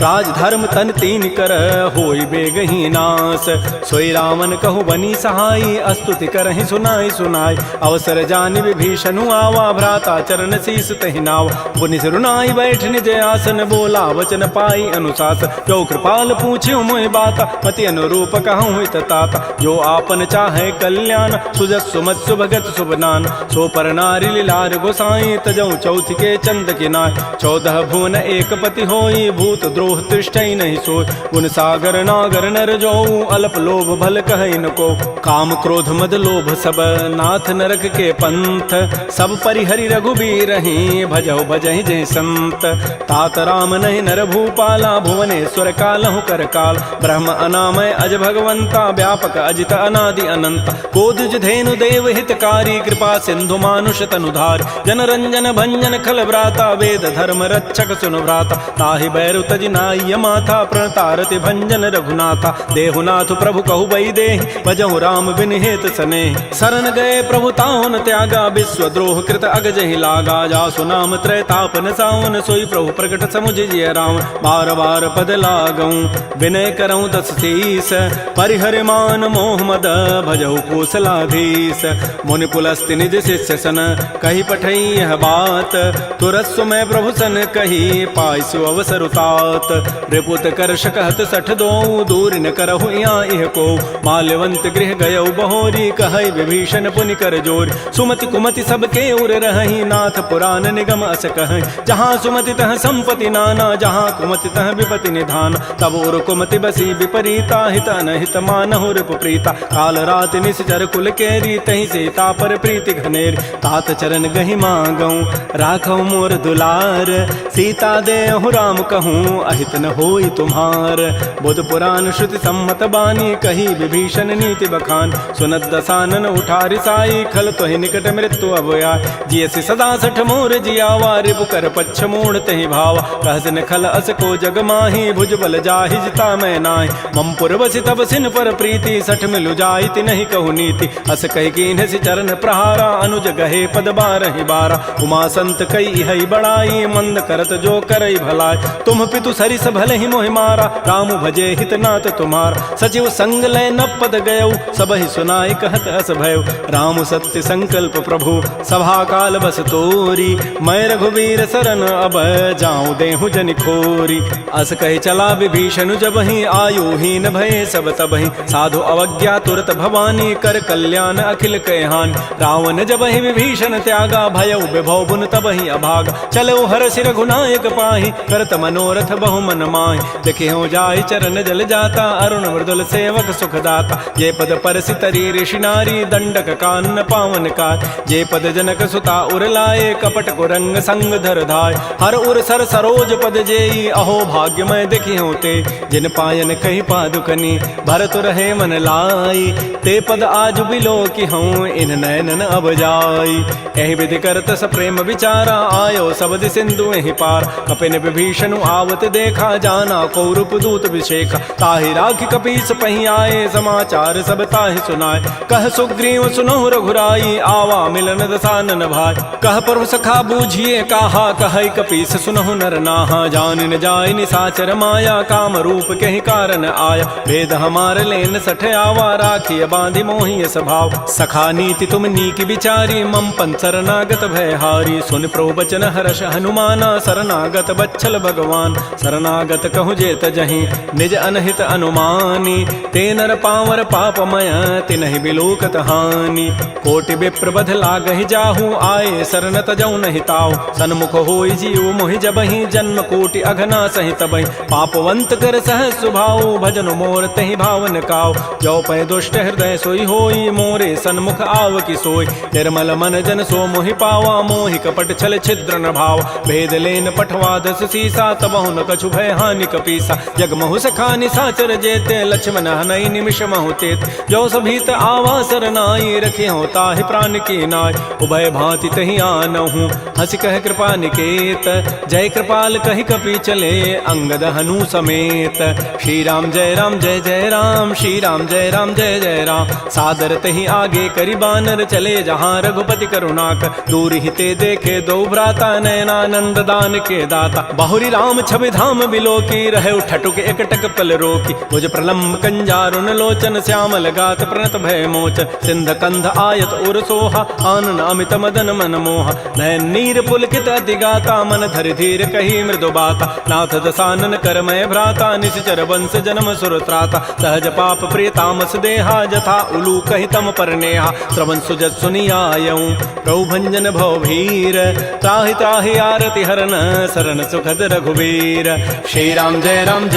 राज धर्म तन तीन कर होई बेगही नास सोई रावण कहु बनी सहाई अस्तुति करहि सुनाई सुनाई अवसर जानि विभीषणु आवा भ्राता चरण शीस तहि नाव पुनि सिरुनाई बैठ निज आसन बोला वचन पाई अनुशास जो कृपाल पूछ्यो मोहि बाता मति अनुरूप कहूँ हित ताता जो आपन चाहे कल्याण सुजस सुमत सुभगत सुबनान सो पर नारी लीलार गोसाई तजऊ चौथ के चंद किनाय 14 भुवन एक पति होई भूत द्रोह तृष्टि नहीं सोय गुण सागर नागर नर जो अल्प लोभ भल कहै न को काम क्रोध मद लोभ सब नाथ नरक के पंथ सब परिहरि रघुबीर ही भजहु भजहि जय संत तात राम नहीं नर भूपाला भुवनेश्वर कालहु कर काल ब्रह्म अनामय अज भगवंता व्यापक अजित अनादि अनंत कोदुज धेनु देव हितकारी कृपा सिंधु मानुष तनुधार जन रंजन भंजन खल व्राता वेद धर्म रक्षक सुनु भ्राता ताहि बैरु तजि नाय माथा प्रणतारति भंजन रघुनाथा देहुनाथ प्रभु कहु बई देहि भजहु राम बिन हेत सने शरण गए प्रभु ताहुन त्यागा विश्व द्रोह कृत अगजहि लागा जासु नाम त्रैतापन सावन सोई प्रभु प्रकट समुझ जिय राम बार बार पद लागऊं विनय करऊं दस शीस परिहर मान मोह मद भजहु कौशलाधीश मुनि पुलस्ति निज शिष्य सन कही पठई यह बात तुरस्व में प्रभु सन कही पाइसु अवसर उतात रिपुत कर शकहत सठ दो दूर न करहु यहाँ इह को माल्यवंत गृह गयौ बहोरी कहै विभीषण पुनि कर जोर सुमति कुमति सबके उर रहि नाथ पुराण निगम अस कहै जहाँ सुमति तह संपति नाना जहाँ कुमति तह विपति निधान तब उर कुमति बसी विपरीता हित अनहित मानहु रिपु प्रीता काल रात निश्चर कुल केरी तहि सीता पर प्रीति घनेर तात चरण गहि मांगऊं राखौ मोर दुलार सीता देहु राम कहूँ अहित न होई तुम्हार बुध पुराण श्रुति सम्मत बानी कही विभीषण नीति बखान सुनत दसानन उठारि साई खल तोहि निकट मृत्यु अभया जियसि सदा सठ मोर जियावा रिपु कर पच्छ मूढ़ तहि भावा कहसन खल अस को जग माही भुज बल जाहि जिता मैं नाहि मम पुरवसि तब सिन पर प्रीति सठ मिलु जाइति नहीं कहु नीति अस कहि कीन्ह सि चरण प्रहारा अनुज गहे पद बारहि बारा उमा संत कई हई बड़ाई मंद करत जो करई भलाई तुम पितु सरिस भले ही मोहि मारा राम भजे हित नाथ तुम्हार सचिव संग लय न पद गयौ सब ही सुनाई कहत हस भयउ राम सत्य संकल्प प्रभु सभा काल बस तोरी मैं रघुवीर शरण अब जाऊं देहु जनि खोरी अस कहि चला विभीषण जब ही आयु हीन भय सब तब ही साधु अवज्ञा तुरत भवानी कर कल्याण अखिल कहहान रावण जब ही विभीषण त्यागा भयउ विभव बुन तबहि अभागा चलो हरषि रघुनायक पाहि करत मनोरथ बहु मन माहि देखे हो जाय चरण जल जाता अरुण मृदुल सेवक सुखदाता जे पद परसि तरी ऋषि नारी दंडक कानन पावन काय जे पद जनक सुता उर लाए कपट कुरंग संग धर धाय हर उर सर सरोज पद जेई अहो भाग्यमय देखि होते जिन पायन कही पादुकनी भरत रहे मन लाई ते पद आज बिलो की हूँ इन नयनन अब जाई एहि विधि करत स प्रेम विचारा आयो सबद सिंधु एहि पार कपिन विभीषण आवत देखा जाना कौरूप दूत विशेखा ताहि राखि कपीस पही आए समाचार सब ताहि सुनाए कह सुग्रीव सुनहु रघुराई आवा मिलन दसानन भाई कह प्रभु सखा बूझिए काहा कहै कपीस सुनहु नर नाहा जान न जाय निसाचर माया काम रूप कहि कारण आया भेद हमार लेन सठ आवा राखिय बांधि मोहि स्वभाव सखा नीति तुम नीक विचारी मम पन शरणागत भयहारी सुन प्रभु बचन हर्ष हनुमाना शरणागत बच्छल भगवान शरणागत कहु जेत जहीं निज अनहित अनुमानी ते नर पावर पापमय तिनहि बिलोकत हानि कोटि विप्र बध लागहि जाहू आए शरण तजौ नहि ताऊ सन्मुख होई जीव मोहि जबहि जन्म कोटि अघना सहित बहि पापवंत कर सह सुभाऊ भजन मोर तहि भावन काऊ जो पै दुष्ट हृदय सोई होई मोरे सन्मुख आव की सोई निर्मल मन जन सो मोहि पावा मोहि कपट छल छिद्र न भाव भेद लेन पठवा दस सीसा तबहु न कछु भय हानि कपीसा जग महु सखानि साचर जेते लक्ष्मण हनई निमिष महु तेत जो सभीत आवा सरनाई रखे हो ताहि प्राण की नाय उभय भांति तहि आनहु हंस कह कृपा निकेत जय कृपाल कहि कपि चले अंगद हनु समेत श्री राम जय जय राम श्री राम जय जय राम सादर तहि आगे करि बानर चले जहाँ रघुपति करुणाक दूर हिते देखे दो भ्राता नयनानंद दान के दाता बाहुरी राम छवि धाम बिलो की रहे ठटुक एकटक पल रोकी भुज प्रलम्ब कंजारुन लोचन श्यामल गात प्रणत भय मोचन सिंध कंध आयत उर सोहा आनन अमित मदन मन मोहा नयन नीर पुलकित अति गाता मन धरि धीर कही मृदु बाता नाथ दसानन करमय भ्राता निश्चर वंश जन्म सुर त्राता सहज पाप प्रिय तामस देहा जथा उलू कहि तम परनेहा श्रवण सुजत सुनियायऊं प्रभु भंजन भव भीर त्राहि त्राहि आरति हरन शरण सुखद रघुवीर श्री राम जय राम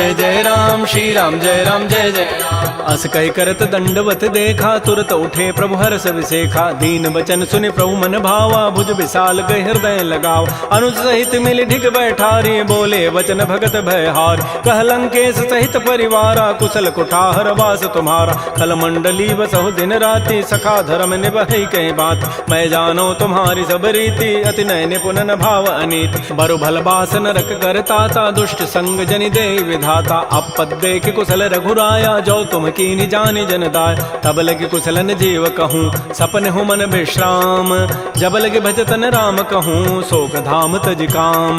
श्री राम जय जय राम अस कहि करत दंडवत देखा तुरत उठे प्रभु हर्ष विसेखा दीन बचन सुनि प्रभु मन भावा भुज विशाल गए हृदय लगाव अनुज सहित मिल ढिग बैठारी बोले वचन भगत भयहार कह लंकेश सहित परिवारा कुशल कुठार वास तुम्हारा कल मंडली बसहु दिन राति सखा धर्म निभहि कई बात मैं जानो तुम्हारी सब रीति अति नय निपुणन भाव अनीति बरु भल बास नरक करताता दुष्ट संग जनि दे विधाता अपद देख कुशल रघुराया जो तुम कीनि जानि जन दाय तब लगे कुशलन जीव कहूँ सपन हो मन विश्राम जब लगे भजतन राम कहूँ शोक धाम तज काम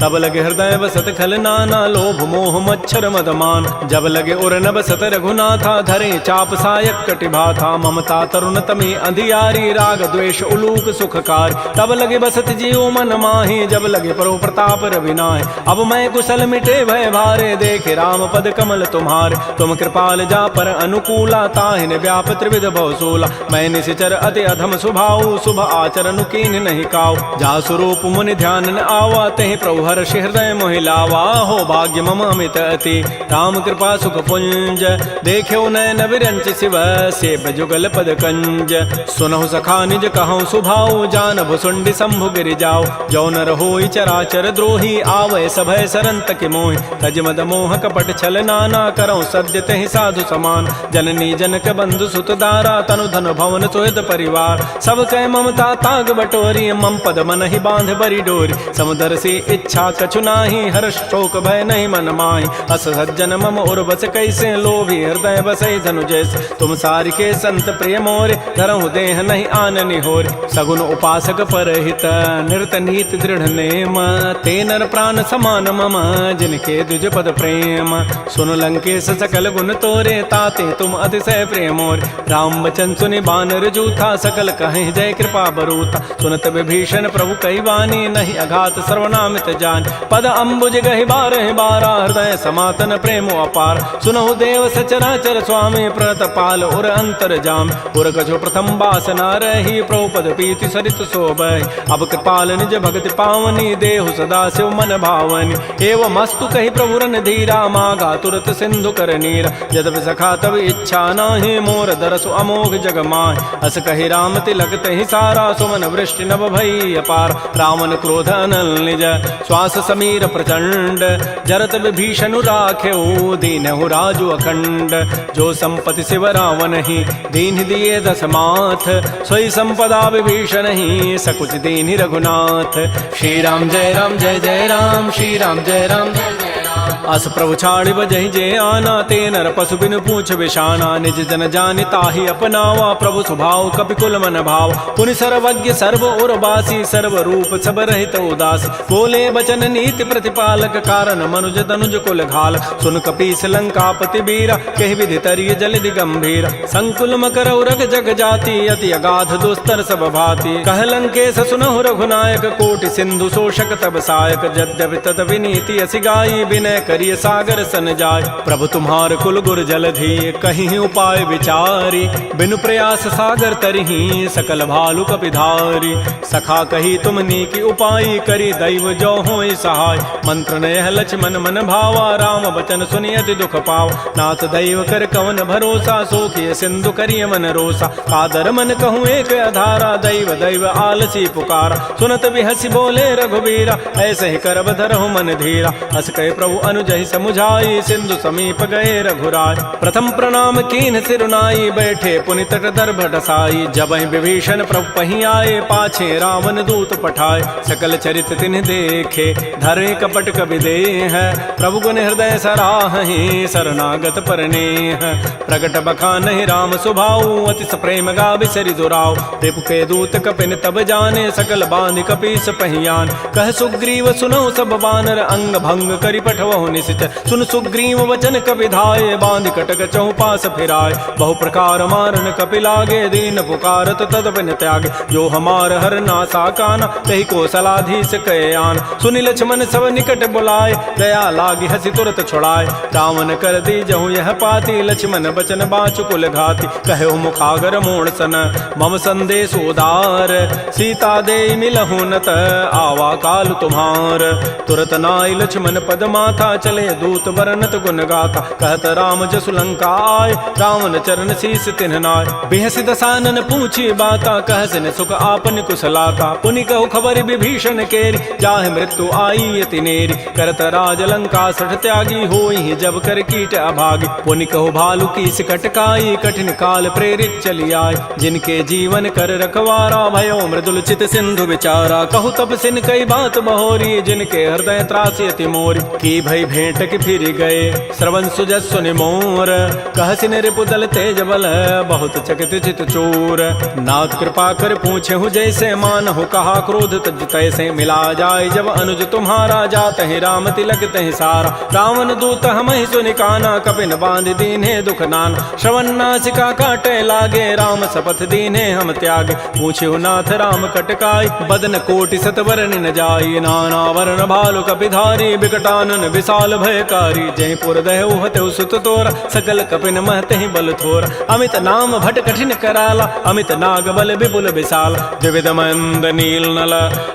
तब लगे हृदय बसत खल नाना लोभ मोह मच्छर मदमान जब लगे उर न बसत रघुनाथा धरे चाप सायक कटिभाथा ममता तरुण तमी अंधियारी राग द्वेष उलूक सुखकार तब लगे बसत जीव मन माही जब लगे परो प्रताप रविनाय अब मैं कुशल मिटे भय भारे देखे राम पद कमल तुम्हारे तुम कृपाल जा पर अनुकूला ताहिन व्याप त्रिविध भवसूला मैं निशिचर अति अधम सुभाऊ शुभ आचरण कीन नहीं काऊ जा स्वरूप मुनि ध्यान न आवा तहि प्रभु हर्ष हृदय मोहि लावा हो भाग्य मम अमित अति राम कृपा सुख पुंज देख्यो नयन विरंच शिव सेव जुगल पद कंज सुनहु सखा निज कहूँ सुभाऊ जान भुसुंडी शंभु गिरि जाओ जो न रहोई चराचर द्रोही आवै सभय सरंत के मोहि तज मद मोह कपट छल नाना करौ सद्य तहि साधु समान जननी जनक बंधु सुत दारा तनु धन भवन सुहृद परिवार सब कह ममता ताग बटोरी मम पद मन ही बांध बरी डोरी समुदर से इच्छा कछु नाही हर्ष शोक भय नहीं मन माही अस सज्जन मम उर्वस कैसे लोभी हृदय बसै धनु जैसे तुम सारि के संत प्रिय मोरे धरहु देह नहीं आननि होर सगुन उपासक परहित निरत नीति दृढ़ नेम ते नर प्राण समान मम जिनके द्विज पद प्रेम सुन लंकेश सकल गुण तोरे ताते तुम अतिशय प्रेमोर राम बचन सुनि बानर जूथा सकल कहें जय कृपा बरूता सुनत विभीषण प्रभु कई वाणी नहीं अघात सर्वनामित जान पद अम्बुज गहि बारह बारा हृदय समातन प्रेमो अपार सुनहु देव सचराचर स्वामी प्रणत पाल उर अंतर जाम उर कछु प्रथम बासना रही प्रभुपद पीति सरित शोभहि। अब कृपाल निज भगति पावनी, देहु सदा शिव मन भावनी। एवं मस्तु कही प्रभु रन धीरा, मागा तुरत सिंधु कर नीरा। यद्यपि सखा तब इच्छा नाही, मोर दरसु अमोघ जग माहि। अस कही राम तिलक तहि सारा, सुमन वृष्टि नभ भई अपार। रावण क्रोध अनल निज, श्वास समीर प्रचंड। जरत विभीषण राख्यऊ, दीनहु राजु अखंड। जो संपत्ति शिव रावण ही, दीन दिए दस माथ। सोई संपदा विभीषण ही, सकुच दीन रघुनाथ। श्री राम जय राम जय जय राम, श्री राम जय राम जय जय राम। अस प्रभु छाड़ि बजहि जे आना, ते नर पशु बिनु पूछ विषाना। निज जन जानि ताहि अपनावा, प्रभु स्वभाव कपिकुल मन भाव। पुनि सर्वज्ञ सर्व और बासी, सर्व रूप सब रहित उदासी। बोले बचन नीति प्रतिपालक, कारण मनुज तनुज कुल घाल। सुन कपीस लंकापति बीरा, कहि विधि तरिय जलधि गंभीर। संकुल मकर उरग जग जाति, अति अगाध दुस्तर सब भाति। कह लंकेश सुनहु रघुनायक, कोटि सिंधु शोषक तब सायक। यद्यपि तद विनीति असि गाई, विनय करिय सागर सन जाय। प्रभु तुम्हार कुल गुर जलधि, कहीं उपाय विचारी। बिनु प्रयास सागर तरही, सकल भालु कपिधारी। सखा कही तुमनी की उपाय, करी दैव जो होय सहाय। मंत्र नयह लक्ष्मण मन भावा, राम बचन सुनि अति दुख पावा। नाथ दैव कर कवन भरोसा, सोखिय सिंधु करिय मन रोसा। कादर मन कहूँ एक अधारा, दैव दैव आलसी पुकारा। सुनत बिहसी बोले रघुबीरा, ऐसे ही करब धरहु मन धीरा। अस कहे प्रभु अनुजहि समुझाई, सिंधु समीप गए रघुराय। प्रथम प्रणाम कीन्ह सिरुनाई, बैठे पुनि तट दर्भ ढसाई। जबहि विभीषण प्रभु पहि आए, पाछे रावण दूत पठाए। सकल चरित तिन्ह देखे, धरे कपट कबि देह। प्रभु गुण हृदय सराहि, शरणागत परनेह। प्रगट बखानहि राम सुभाऊ, अति प्रेम गावि सरि दुराऊ। रिपु के दूत कपिन तब जाने, सकल बांधि कपीस पहियान। कह सुग्रीव सुनहु सब बानर, अंग भंग करि पठवहु निश्चय। सुन सुग्रीव वचन कपि धाये, बांधि कटक चहुपास फिराय। बहु प्रकार मारन कपि लागे, दीन पुकारत तद बिन त्यागे। जो हमार हर नासा काना, तहि कौशलाधीश कहे आन। सुनि लक्ष्मण सब निकट बुलाए, दया लागी हसी तुरत छुड़ाए। रावण कर दी जहु यह पाती, लक्ष्मण बचन बाचु कुल घाती। कहे मुखागर मोण सन, मम संदेश उदार। सीता दे मिलहु नत, आवा काल तुम्हार। तुरत नाई लक्ष्मण पद माथा, चले दूत बरनत गुण गाथा। कहत राम जसु लंका आय, रावण चरण शीस तिन्ह नाय। बिहसि दसानन पूछी बाता, कहसिन सुख आपन कुशलाता। पुनि कहु खबर विभीषण केरी, जाहि मृत्यु आई अति नेरी। करत राज लंका सठ त्यागी, होई जब कर कीट अभागी। पुनि कहु भालु की कटकाई, कठिन काल प्रेरित चली आय। जिनके जीवन कर रखवारा, भयो मृदुल चित सिंधु विचारा। कहु तब सिन कई बात बहोरी, जिनके हृदय त्रासी अति मोरी। की भई भेंट की फिर गए, श्रवण सुजस सुनि मोर। कहसिन रिपु दल तेज बल, बहुत चकित चित चोर। नाथ कृपा कर पूछे हूँ जैसे, मानहु कहा क्रोध तज तैसे। मिला जाय जब अनुज तुम्हारा, जात ही राम तिलक तहि सारा। रावण दूत हमहि सुनि काना, कपिन बांध दीन्हे दुख नाना। श्रवण नासिका काटे लागे, राम शपथ दीन्हे हम त्यागे। पूछे नाथ राम कटकाई, बदन कोटि सत वरन न जाई। नाना वर्ण भालु कपिधारी, बिकटानन विशाल भयकारी। जयपुर दहु हतु सुत तोरा, सकल कपिन महतहि बल थोरा। अमित नाम भट कठिन कराला, अमित नाग बल विपुल विशाल। द्विविध मंद नील नल,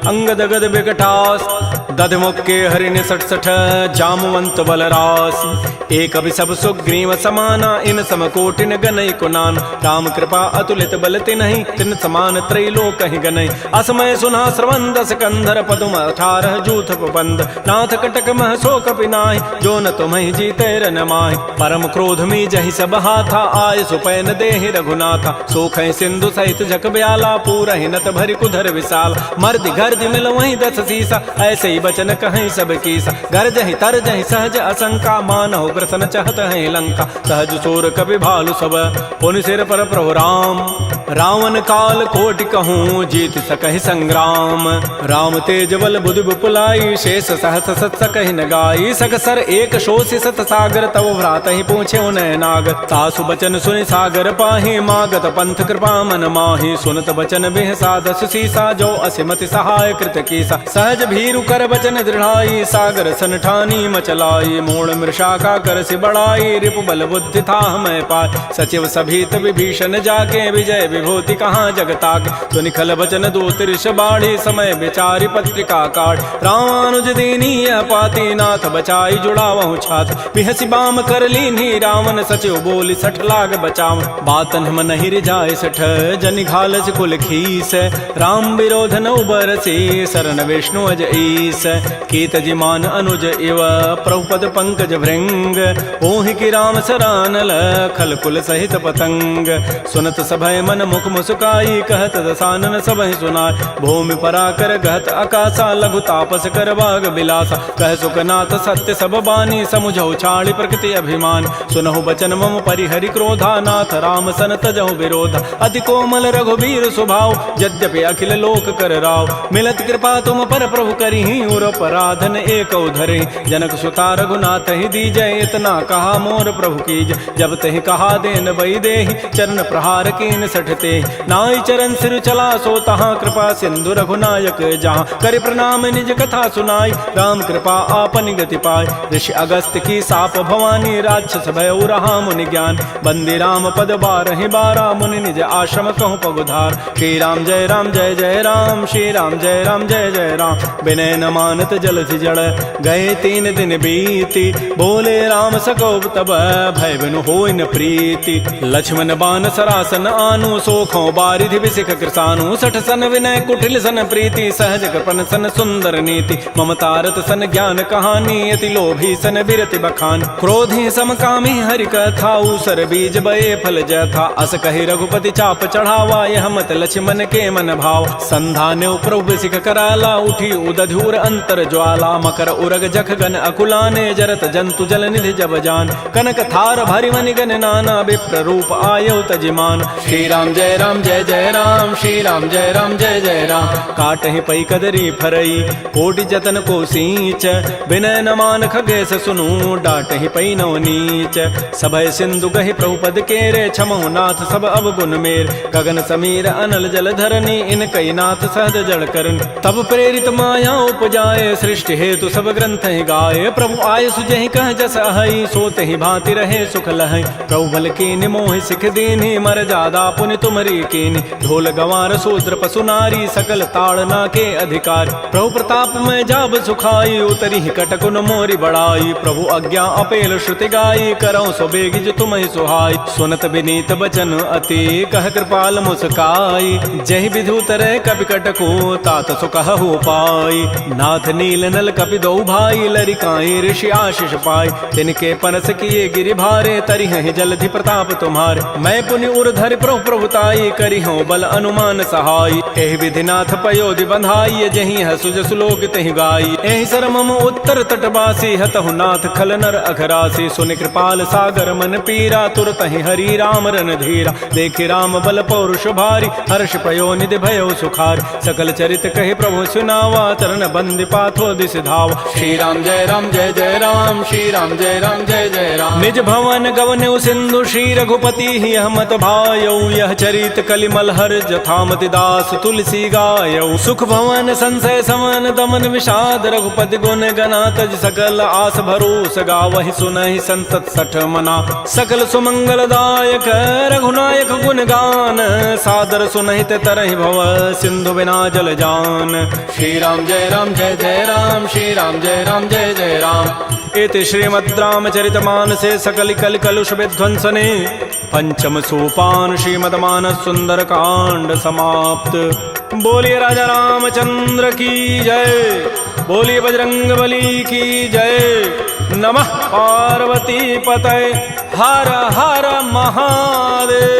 अंगद गद विकटास। दधमुख के हरिण सठ सठ, जामवंत बलरास। एक अभिसभ सुग्रीव समाना, इन समकोटिन गनई कुनान। राम कृपा अतुलित बल तिन्हि, तिन समान त्रैलोक कहि गनई। असमय सुना श्रवण दस कंधर, पदुम 18 जूथ बंद। नाथ कटक मह सो कपि नाहि, जो न तुम्हि जीते रन माहि। परम क्रोध मी जहि सब हाथा, आय सुपैन देहि रघुनाथा। सोखै सिंधु सहित जग ब्याला, पूरहि नत भरि कुधर विशाल। मर्दि गर्दि मिल वहीं 10 सीसा, ऐसे ही बचन कहीं सब कीसा। गरजहि तरजहि सहज असंका, मानहु ग्रसन चहत है लंका। सहज सोर कपि भालु सब, पुनि सिर पर प्रभु राम। रावण काल कोटि कहूँ, जीत सकहि संग्राम। राम तेज बल बुधि विपुलाई, शेष सहस सत सकहि न गाई। सकसर एक शोषि सत सागर, तव भ्रात ही पूछे उनय नाग। तासु बचन सुनि सागर पाहि, मागत पंथ कृपा मन माहि। सुनत बचन बिहसा 10 सीसा, जो असिमति सहाय कृत कीसा। सहज भीरु कर बचन दृढ़ाई, सागर सन ठानी मचलाई। मूढ़ मृषा का कर सि बढ़ाई, रिपु बल बुद्धि था मैं पाय। सचिव सभीत विभीषण जाके, विजय विभूति कहाँ जगताक। तो निखल वचन दूत ऋष बाढ़ी समय विचारी पत्रिका काट। रामानुज दीनी यह पाती नाथ बचाई जुड़ावहु छात। बिहसी बाम कर लीन्ही रावण सचिव बोली सठ लाग बचाव। बातन हम नहीं रिजाए सठ जनि घालस कुल खीस। राम विरोध न उबरसी शरण विष्णु अज ईस। कीत जिमान अनुज इव प्रभुपद पंकज भृंग। ओहि की राम सरानल खल कुल सहित पतंग। सुनत सभय मन मुख मुस्काई कहत दसानन सबहि सुनाय। भूमि पराकर गहत आकाशा लघु तापस कर बाग बिलासा। कह सुखनाथ सत्य सब बानी समुझौ छाड़ी प्रकृति अभिमान। सुनहु बचन मम परिहरि क्रोधा नाथ राम सन तजहु विरोधा। अति कोमल रघुबीर स्वभाव यद्यपि अखिल लोक कर राव। मिलत कृपा तुम पर प्रभु करिहि उर पराधन एक धरे। जनक सुता रघुनाथ ही दीजय इतना कहा मोर प्रभु कीज। जब तहि कहा देन बई देहि चरण प्रहार कीन सठते। नाई चरण सिर चला सो तहाँ कृपा सिंधु रघुनायक जहाँ। कर प्रणाम निज कथा सुनाई राम कृपा आपन गति पाय। ऋषि अगस्त की साप भवानी राक्षस भय रहा मुनि ज्ञान। बंदी राम पद बारहि बारा मुनि निज आश्रम कहूँ पगुधार। श्री राम जय राम श्री राम जय जय राम। विनय न मानत जलधि जड़ गए 3 दिन बीती। बोले राम सकोप तब भय बिनु होय न प्रीति। लक्ष्मण बान सरासन आनु सोखों बारिधि विसिख कृसानु। सठ सन विनय कुटिल सन प्रीति सहज कृपन सन सुंदर नीति। ममतारत सन ज्ञान कहानी अति लोभी सन बिरति बखान। क्रोधी समकामी हरि कथा ऊसर बीज बये फल जथा। अस कहि रघुपति चाप चढ़ावा यह मत लक्ष्मण के मन भाव। संधान्य प्रभु सिख कराला उठी उदधूर अंतर ज्वाला। मकर उरग जख गन अकुलाने जरत जंतु जल निधि जब जान। कनक थार भरि मनि गन नाना विप्र रूप आयौ तजिमान। श्री राम जय राम श्री राम जय जय राम। काटहि पै कदरी फरई कोटि जतन को सींच। विनय न मान खगेश सुनु डाटहि पै नव नीच। सभय सिंधु गहि प्रभुपद केरे छमहु नाथ सब अवगुण मेर। गगन समीर अनल जल धरनी इन कई नाथ सहज जड़ करन। तब प्रेरित माया उपजाए सृष्टि हेतु सब ग्रंथ ही गाये। प्रभु आय सुजहि कह जस अहै सोते ही भांति रहे सुख लहै। प्रभु बल कीनि मोहि सिख दीन्हि मर जादा पुनि तुमरी कीनि। ढोल गंवार शूद्र पशु नारी सकल ताड़ना के अधिकार। प्रभु प्रताप में जाब सुखाई उतरी कटकुन मोरी बड़ाई। प्रभु आज्ञा अपेल श्रुति गाई करौ सो बेगिज तुम ही सुहाई। सुनत विनीत बचन अति कह कृपाल मुस्काई। जहि विधु तरह कपि कटको तात सुकहु पाई। नाथ नील नल कपि दो भाई लरिकाई ऋषि आशीष पाई। तिनके पनस किए गिरि भारे तरिहहि जलधि प्रताप तुम्हारे। मैं पुनि उर धरि प्रभु प्रभुताई करिहु बल अनुमान सहाय। एहि विधि नाथ पयोधि बंधाई जहि हसु जसु लोक तहि गाई। एहि सर मम उत्तर तटवासी हतहु नाथ खल नर अघरासी। सुनि कृपाल सागर मन पीरा तुरत ही हरि राम रन धीरा। देखि राम बल पौरुष भारी हर्ष पयो निधि भयो सुखार। सकल चरित कहि प्रभु सुनावा चरण बंदि पाथो दिस धाव। श्री राम जय राम श्री राम जय जय राम। निज भवन गवनु सिंधु श्री रघुपति ही हमत भायौ। यह चरित कलिमल हर जथामति दास तुलसी गायौ। सुख भवन संशय समन दमन विषाद रघुपति गुण गना तज सकल आस भरोस गावहि सुनहि संतत सठ मना। सकल सुमंगल दायक रघुनायक गुण गान सादर सुनहित तरहि भव सिंधु बिना जल जान। श्री राम जय राम श्री राम जय जय राम। इति श्रीमद् रामचरितमानसे सकल कल कलुष विध्वंसने पंचम सोपान श्रीमद् मानस सुंदर कांड समाप्त। बोलिए राजा रामचंद्र की जय। बोलिए बजरंग बली की जय। नमः पार्वती पतये हर हर महादेव।